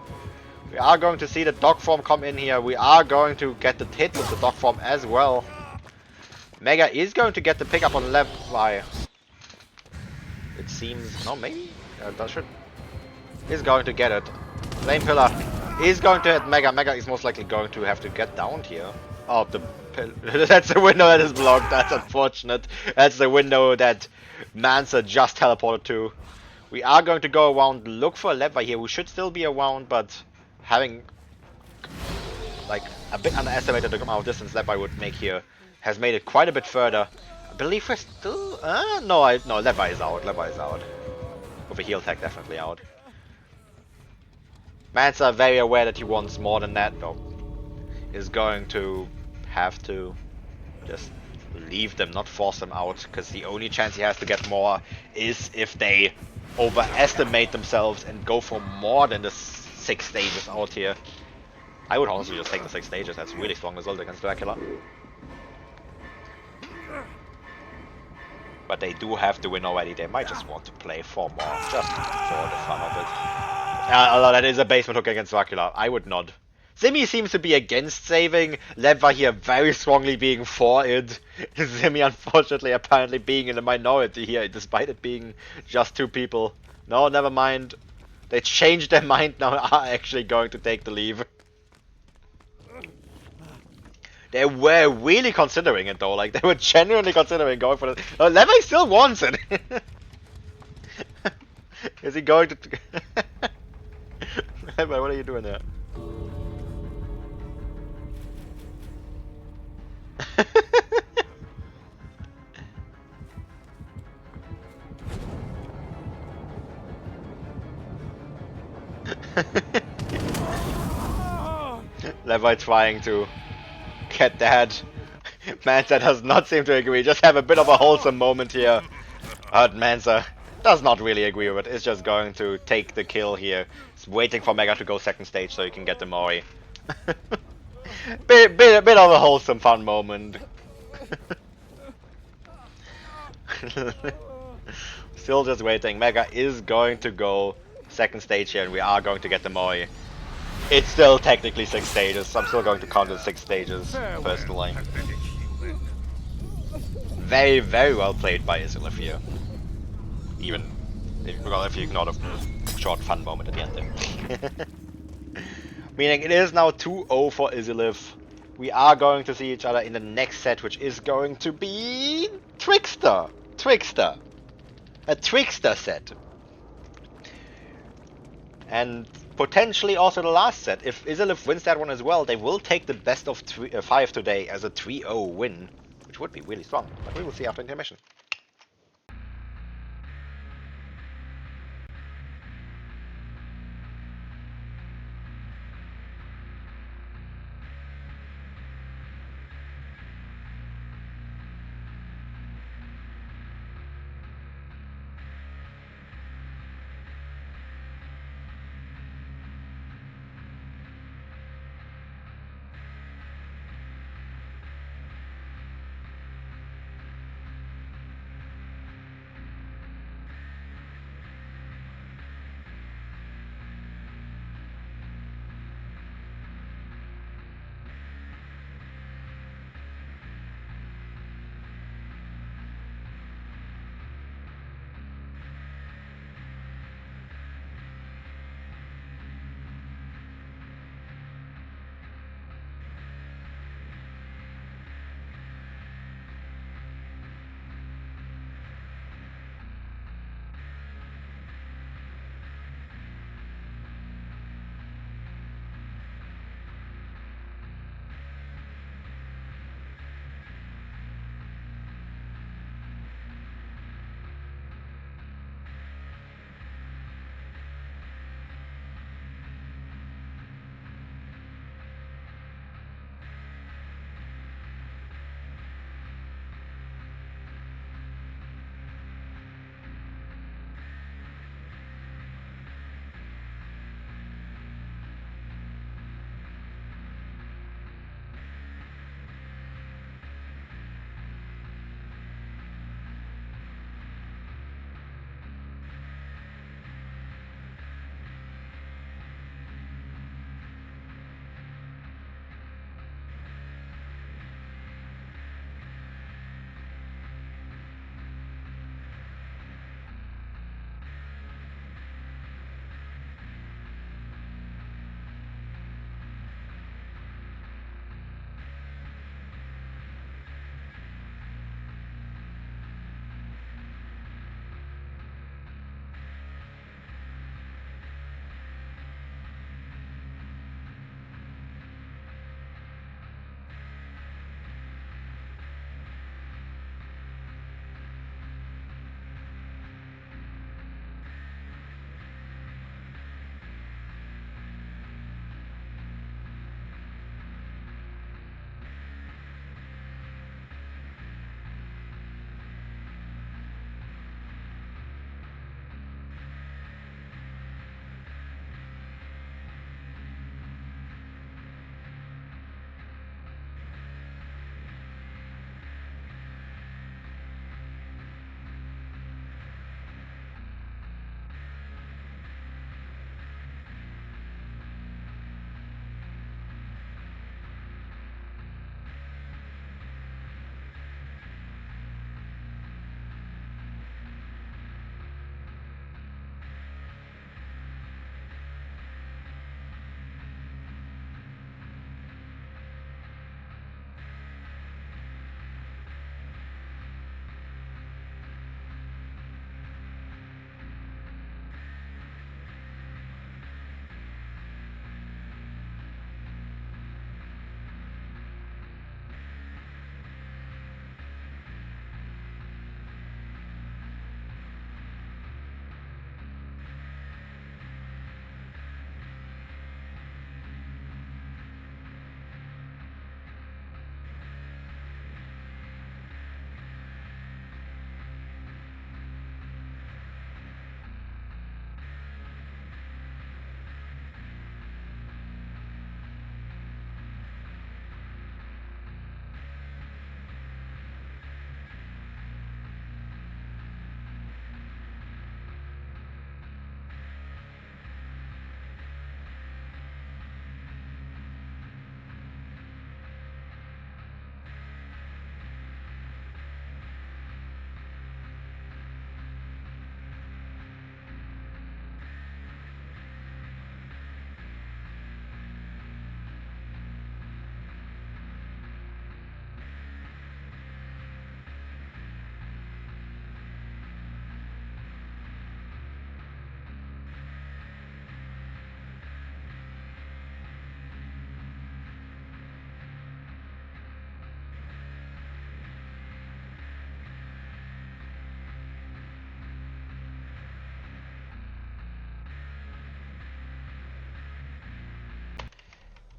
We are going to see the dog form come in here. We are going to get the hit with the dog form as well. Mega is going to get the pickup on Levi. It seems... No, maybe? That should... Is going to get it. Flame pillar is going to hit Mega. Mega is most likely going to have to get downed here. Oh, that's the window that is blocked. That's unfortunate. That's the window that Mansa just teleported to. We are going to go around, look for Levi here, who should still be around, but having like a bit underestimated the amount of distance Levi would make here, has made it quite a bit further. I believe we're still... no, Levi is out. Levi is out. With a heal tech definitely out. Mansa very aware that he wants more than that, though. Is going to have to just leave them, not force them out, because the only chance he has to get more is if they overestimate themselves and go for more than the 6 stages out here. I would honestly just take the 6 stages. That's a really strong result against Dracula. But they do have to win already. They might just want to play for more, just for the fun of it. Although that is a basement hook against Dracula. I would not. Zimmy seems to be against saving. Levi here very strongly being for it. Zimmy unfortunately apparently being in the minority here, despite it being just 2 people. No, never mind. They changed their mind now, are actually going to take the leave. They were really considering it though, like they were genuinely considering going for it. Levi still wants it! Is he going to... Levi, what are you doing there? Levi trying to get that. Mansa does not seem to agree. Just have a bit of a wholesome moment here. But Mansa does not really agree with it. It's just going to take the kill here. It's waiting for Mega to go 2nd stage so he can get the Mori. bit of a wholesome fun moment. Still just waiting. Mega is going to go 2nd stage here and we are going to get the Mori. It's still technically 6 stages, so I'm still going to count it 6 stages, personally. Very, very well played by Izalith here. Even if you ignore the short fun moment at the end there. Meaning it is now 2-0 for Izalith. We are going to see each other in the next set, which is going to be Trickster. Trickster. A Trickster set. And potentially also the last set. If Izalith wins that one as well, they will take the best of 5 today as a 3-0 win, which would be really strong. But we will see after intermission.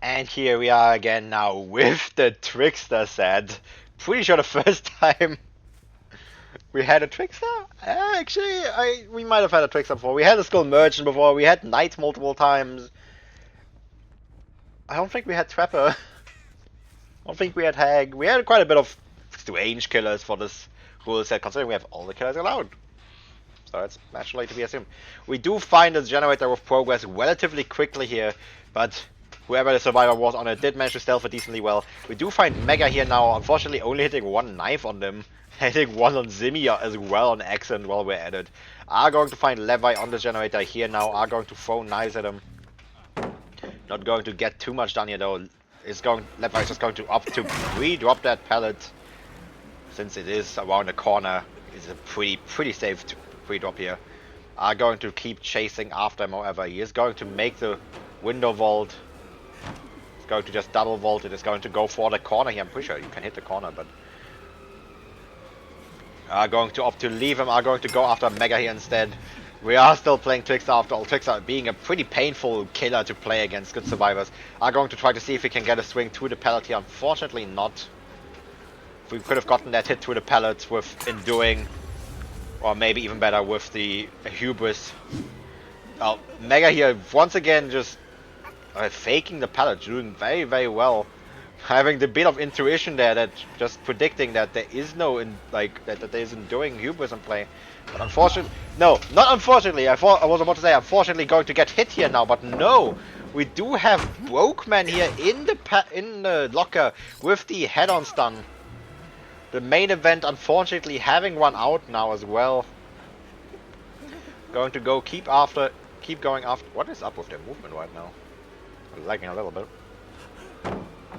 And here we are again now with the Trickster set. Pretty sure the first time we had a Trickster? Actually, we might have had a Trickster before. We had a Skull Merchant before, we had Knight multiple times. I don't think we had Trapper. I don't think we had Hag. We had quite a bit of strange killers for this rule set, considering we have all the killers allowed. So it's naturally to be assumed. We do find this generator with progress relatively quickly here, but whoever the survivor was on it did manage to stealth it decently well. We do find Mega here now, unfortunately only hitting one knife on them. Hitting one on Zimia as well on Accent while we're at it. Are going to find Levi on the generator here now, are going to throw knives at him. Not going to get too much done here though. Levi is just going to opt to re-drop that pallet. Since it is around the corner, it's a pretty safe pre-drop here. Are going to keep chasing after him, however. He is going to make the window vault. He's going to just double vault it. It's going to go for the corner here. I'm pretty sure you can hit the corner, but are going to opt to leave him. Are going to go after Mega here instead. We are still playing Trickster after all. Trickster being a pretty painful killer to play against good survivors. Are going to try to see if we can get a swing through the pallet here. Unfortunately not. We could have gotten that hit through the pallets with Enduring, or maybe even better with the Hubris. Mega here once again just faking the pallet, doing very well. Having the bit of intuition there, that just predicting that there is no that there is Enduring Hubris in play. But unfortunately, no, not unfortunately. I was about to say unfortunately going to get hit here now, but no. We do have Brokeman here in the locker with the head-on stun. The main event unfortunately having run out now as well. Going to go keep going after. What is up with their movement right now? I'm lagging a little bit.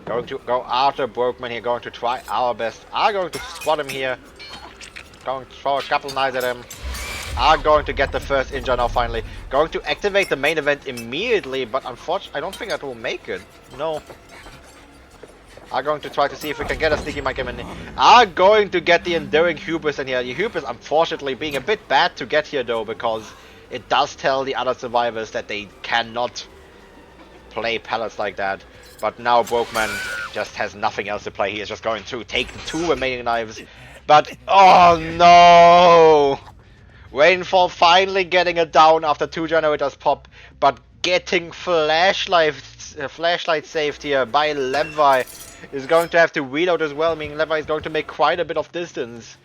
Going to go after Brokeman here, going to try our best. Are going to spot him here. Going to throw a couple knives at him. Are going to get the first injure now finally. Going to activate the main event immediately, but unfortunately I don't think that will make it. No. Are going to try to see if we can get a sneaky mic in. Are going to get the Enduring Hubris in here. The Hubris unfortunately being a bit bad to get here though, because it does tell the other survivors that they cannot play pallets like that. But now Brokeman just has nothing else to play. He is just going to take the two remaining knives. But, oh no! Rainfall finally getting it down after two generators pop, but getting flashlight saved here by Levi. Is going to have to reload as well, meaning Levi is going to make quite a bit of distance.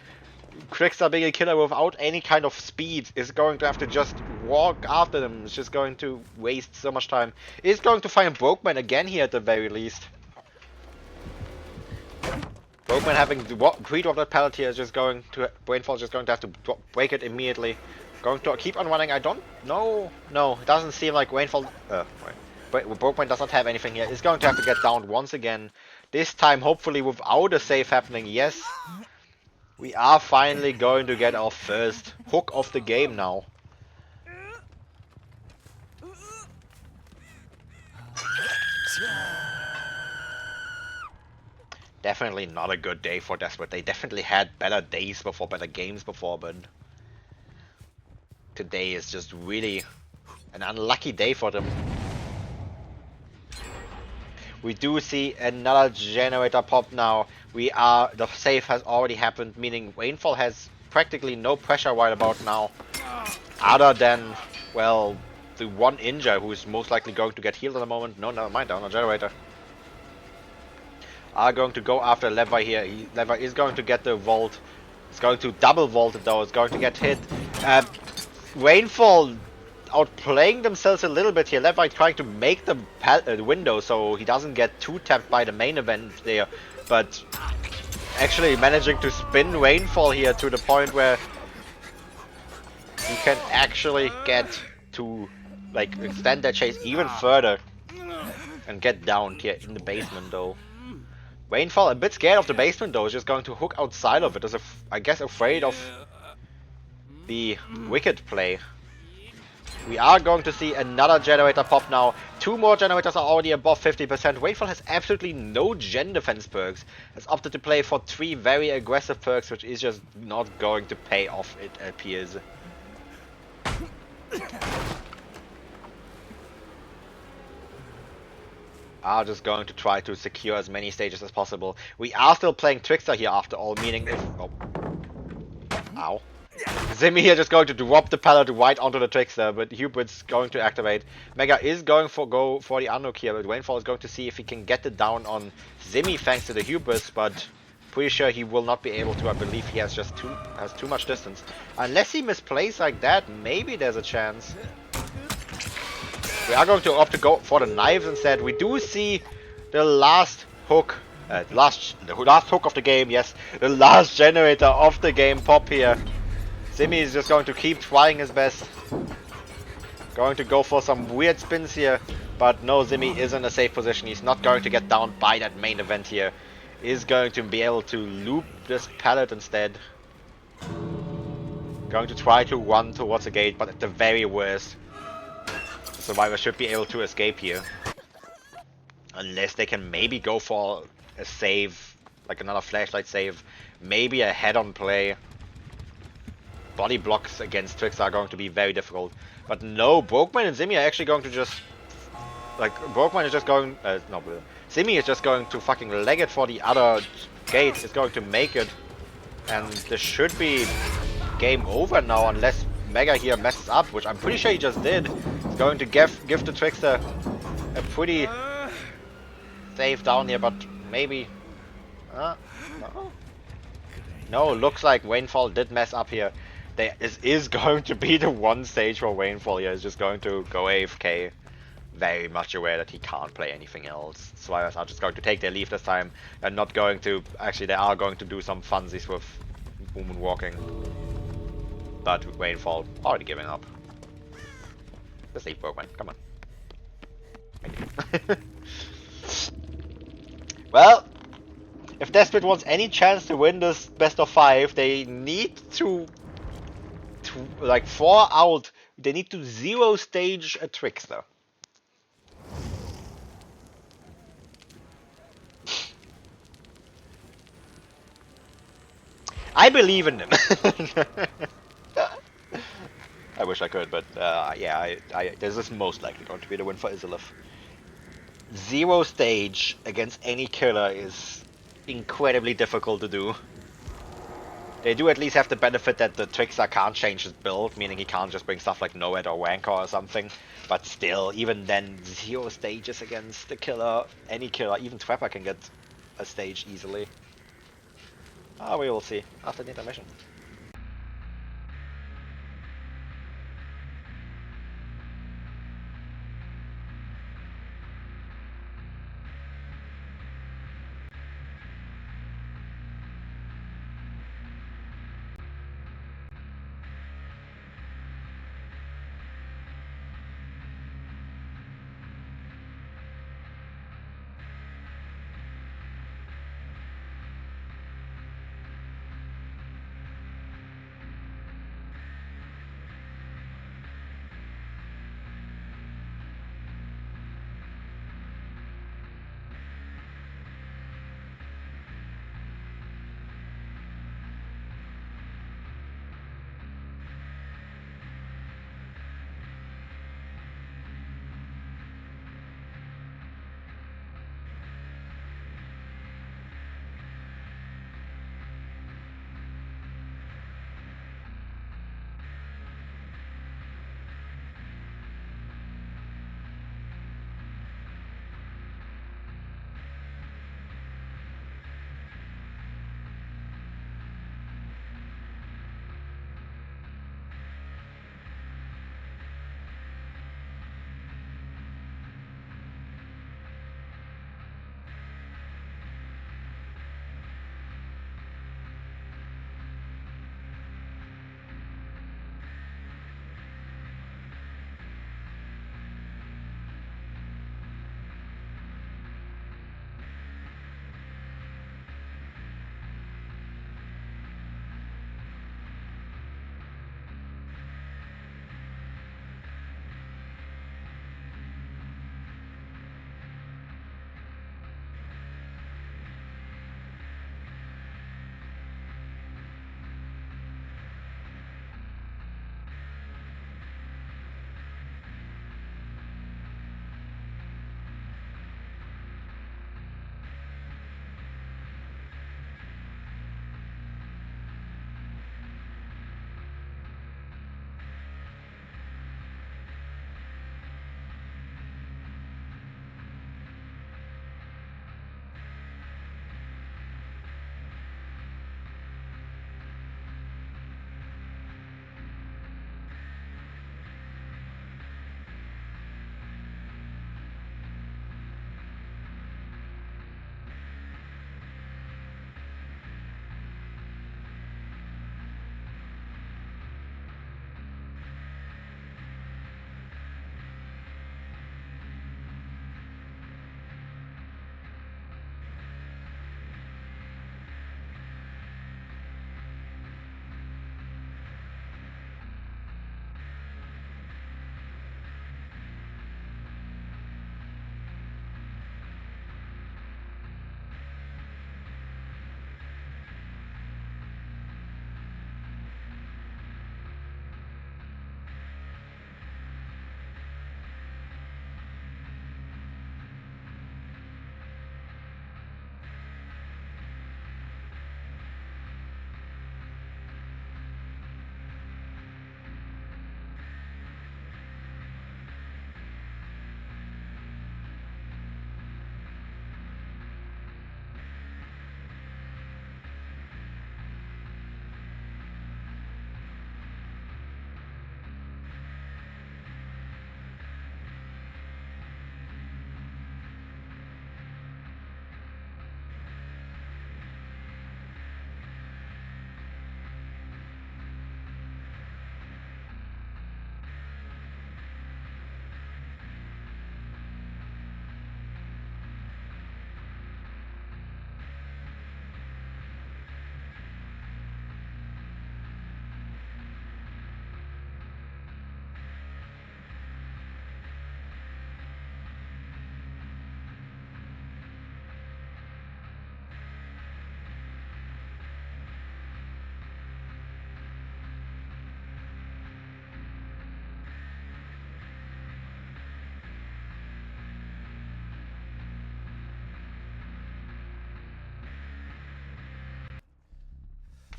Trickster being a killer without any kind of speed is going to have to just walk after them. It's just going to waste so much time. Is going to find Brokeman again here at the very least. Brokeman having to pre-drop that pallet here is just going to... Brainfall is just going to have to break it immediately. Going to keep on running. I don't know. No, it doesn't seem like Rainfall... Brokeman does not have anything here. He's going to have to get downed once again. This time, hopefully, without a save happening. Yes, we are finally going to get our first hook of the game now. Definitely not a good day for Desperate. They definitely had better days before, better games before, but today is just really an unlucky day for them. We do see another generator pop now. The save has already happened, meaning Rainfall has practically no pressure right about now. Other than, well, the one injure who is most likely going to get healed at the moment. No, never mind, down on generator. Are going to go after Levi here. Levi is going to get the vault. It's going to double vault it though. It's going to get hit. Rainfall outplaying themselves a little bit here. Levi trying to make the window so he doesn't get too tapped by the main event there, but actually managing to spin Rainfall here to the point where you can actually get to extend that chase even further and get down here in the basement though. Rainfall a bit scared of the basement though, is just going to hook outside of it, as I guess afraid of the wicked play. We are going to see another generator pop now. Two more generators are already above 50%. Rainfall has absolutely no gen defense perks. Has opted to play for 3 very aggressive perks, which is just not going to pay off, it appears. are just going to try to secure as many stages as possible. We are still playing Trickster here after all, meaning if... Oh. Ow. Zimmy here just going to drop the pallet right onto the Trickster, but Hubert's going to activate. Mega is going for the Unhook here, but Rainfall is going to see if he can get it down on Zimmy thanks to the Hubris, but pretty sure he will not be able to. I believe he has just too much distance. Unless he misplays like that, maybe there's a chance. We are going to opt to go for the knives instead. We do see the last hook, the last hook of the game, yes, the last generator of the game pop here. Zimmy is just going to keep trying his best. Going to go for some weird spins here, but no, Zimmy is in a safe position. He's not going to get down by that main event here. Is going to be able to loop this pallet instead. Going to try to run towards the gate, but at the very worst, the survivor should be able to escape here. Unless they can maybe go for a save, like another flashlight save, maybe a head-on play. Body blocks against Tricks are going to be very difficult. But no, Brokeman and Zimmy are actually going to just... Like, Brokeman is just going... no, Zimmy is just going to fucking leg it for the other gate. Is going to make it. And this should be game over now, unless Mega here messes up, which I'm pretty sure he just did. He's going to give the Trickster a pretty safe down here, but maybe... no? No, looks like Rainfall did mess up here. This is going to be the one stage where Rainfall here is just going to go AFK. Very much aware that he can't play anything else. Survivors are just going to take their leave this time. They're not going to... Actually, they are going to do some funsies with woman walking. But Rainfall already giving up. Let's leave Brokeman. Come on. Well, if Desperate wants any chance to win this best of 5, they need to like 4 out. They need to 0 stage a Trickster. I believe in them. I wish I could, but yeah, this is most likely going to be the win for Izalith. 0 stage against any killer is incredibly difficult to do. They do at least have the benefit that the Trickster can't change his build, meaning he can't just bring stuff like Noed or Rancor or something. But still, even then, 0 stages against the killer, any killer, even Trapper can get a stage easily. We will see after the intermission.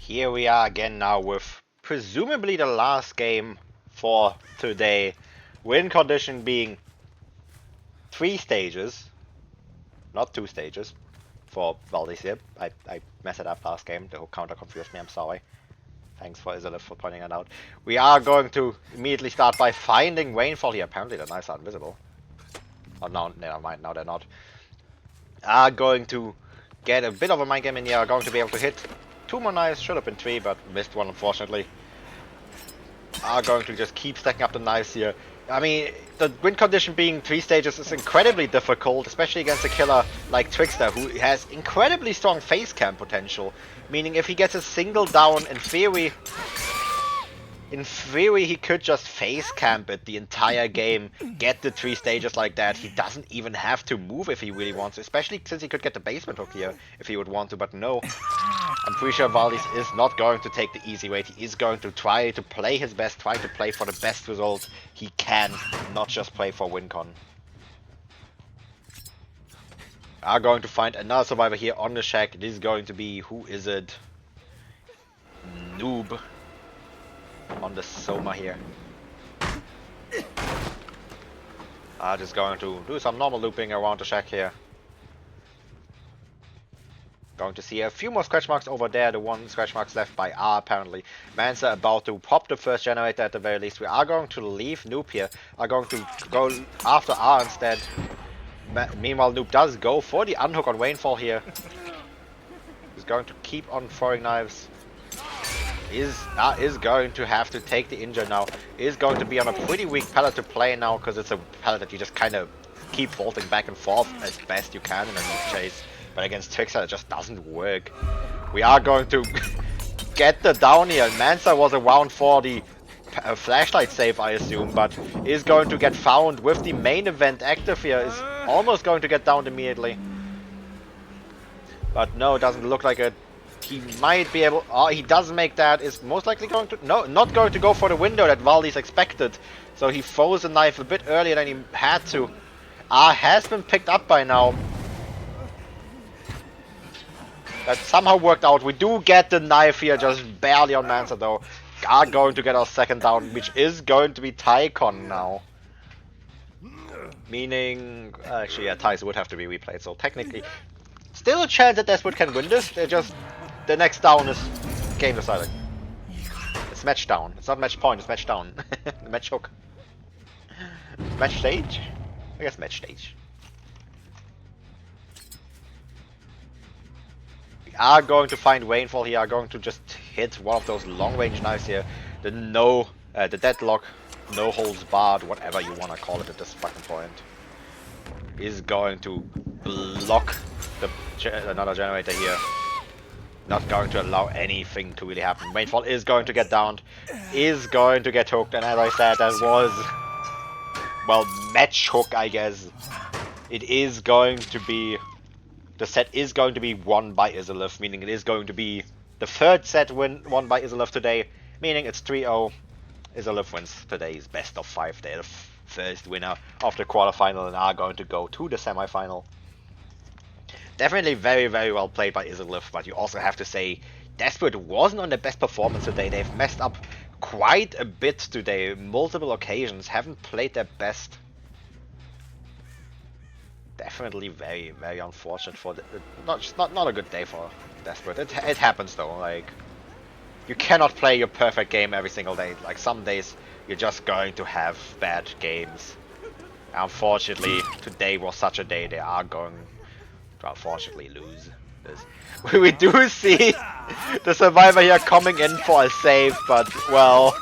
Here we are again now with presumably the last game for today. Win condition being 3 stages, not 2 stages for Valdis here. I messed it up last game. The whole counter confused me. I'm sorry. Thanks for Izalith for pointing that out. We are going to immediately start by finding Rainfall here. Apparently the knives are invisible. Oh no, never mind. Now they're not. Are going to get a bit of a mind game in here. Are going to be able to hit 2 more knives. Should have been 3, but missed one unfortunately. Are going to just keep stacking up the knives here. I mean, the win condition being 3 stages is incredibly difficult, especially against a killer like Trickster, who has incredibly strong face cam potential. Meaning if he gets a single down, in theory he could just face camp it the entire game, get the 3 stages like that. He doesn't even have to move if he really wants to, especially since he could get the basement hook here if he would want to, but no. I'm pretty sure Valdis is not going to take the easy way. He is going to try to play his best, try to play for the best result he can, not just play for WinCon. Are going to find another survivor here on the shack. It is going to be, who is it? Noob. On the Soma here. Just going to do some normal looping around the shack here. Going to see a few more scratch marks over there. The one scratch marks left by R apparently. Mansa about to pop the first generator at the very least. We are going to leave Noob here. Are going to go after R instead. Meanwhile, Noob does go for the unhook on Rainfall here. He's going to keep on throwing knives. Is going to have to take the injure now. Is going to be on a pretty weak pallet to play now, because it's a pallet that you just kind of keep vaulting back and forth as best you can in a noob chase. But against Trickster it just doesn't work. We are going to get the down here. Mansa was around for the flashlight save, I assume, but is going to get found with the main event active here. Is almost going to get downed immediately. But no, it doesn't look like it. He might be able... Oh, he does make that. Is most likely going to... No, not going to go for the window that Valdis expected. So he throws the knife a bit earlier than he had to. Has been picked up by now. That somehow worked out. We do get the knife here, just barely on Mansa though. Are going to get our second down, which is going to be Tycon now. Meaning... Actually, yeah, Ties would have to be replayed, so technically... Still a chance that Desperate can win this. They're just... The next down is game deciding. It's match down. It's not match point, it's match down. Match hook. Match stage? I guess match stage. We are going to find Rainfall here. Are going to just hit one of those long range knives here. The deadlock, no holds barred, whatever you wanna call it at this fucking point. Is going to block another generator here. Not going to allow anything to really happen. Rainfall is going to get downed. Is going to get hooked. And as I said, that was... Well, match hook, I guess. It is going to be... The set is going to be won by Izalith. Meaning it is going to be the third set won by Izalith today. Meaning it's 3-0. Izalith wins today's best of 5. They're the first winner of the quarterfinal and are going to go to the semifinal. Definitely very, very well played by Izalith, but you also have to say Desperate wasn't on their best performance today. They've messed up quite a bit today, multiple occasions, haven't played their best. Definitely very, very unfortunate for not a good day for Desperate. It happens though. Like, you cannot play your perfect game every single day. Like, some days you're just going to have bad games. Unfortunately, today was such a day. They are going to unfortunately lose this. We do see the survivor here coming in for a save, but well,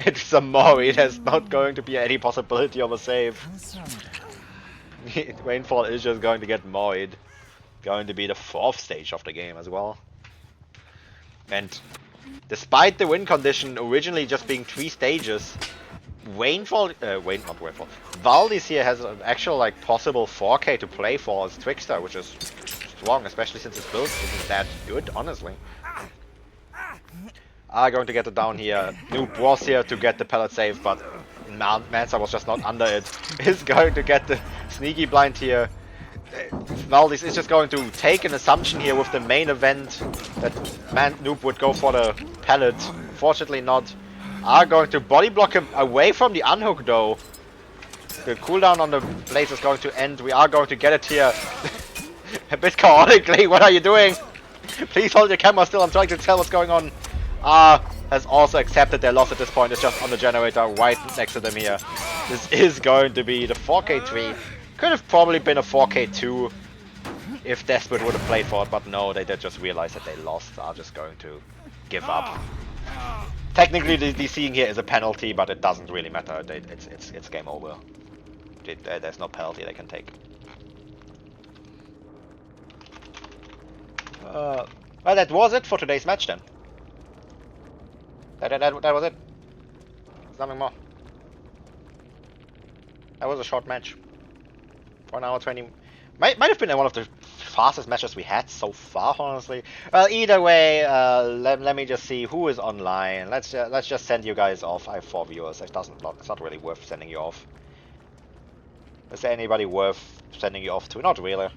it's a Mori. There's not going to be any possibility of a save. Rainfall is just going to get Mori'd. Going to be the 4th stage of the game as well. And despite the win condition originally just being 3 stages, Valdis here has an actual like possible 4K to play for as Trickster, which is strong, especially since his build isn't that good, honestly. Are going to get it down here. Noob was here to get the pellet save, but Mansa was just not under it. Is going to get the sneaky blind here. Valdez is just going to take an assumption here with the main event that Noob would go for the pallet. Fortunately not. Are going to body block him away from the unhook though. The cooldown on the blaze is going to end. We are going to get it here. A bit chaotically. What are you doing? Please hold your camera still. I'm trying to tell what's going on. Has also accepted their loss at this point. It's just on the generator right next to them here. This is going to be the 4K3. Could have probably been a 4K2 if Desperate would have played for it, but no, they did just realize that they lost. Are just going to give up. Technically, the DCing here is a penalty, but it doesn't really matter. It's game over. There's no penalty they can take. Well, that was it for today's match then. That was it. There's nothing more. That was a short match. 1 hour 20. Might have been one of the fastest matches we had so far, honestly. Well, either way, let me just see who is online. Let's just send you guys off. I have 4 viewers. It's not really worth sending you off. Is there anybody worth sending you off to? Not really.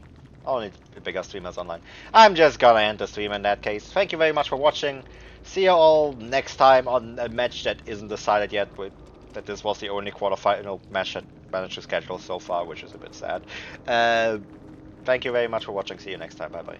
Only the bigger streamers online. I'm just gonna end the stream in that case. Thank you very much for watching. See you all next time on a match that isn't decided yet. That this was the only quarterfinal match that managed to schedule so far, which is a bit sad. Thank you very much for watching. See you next time. Bye bye.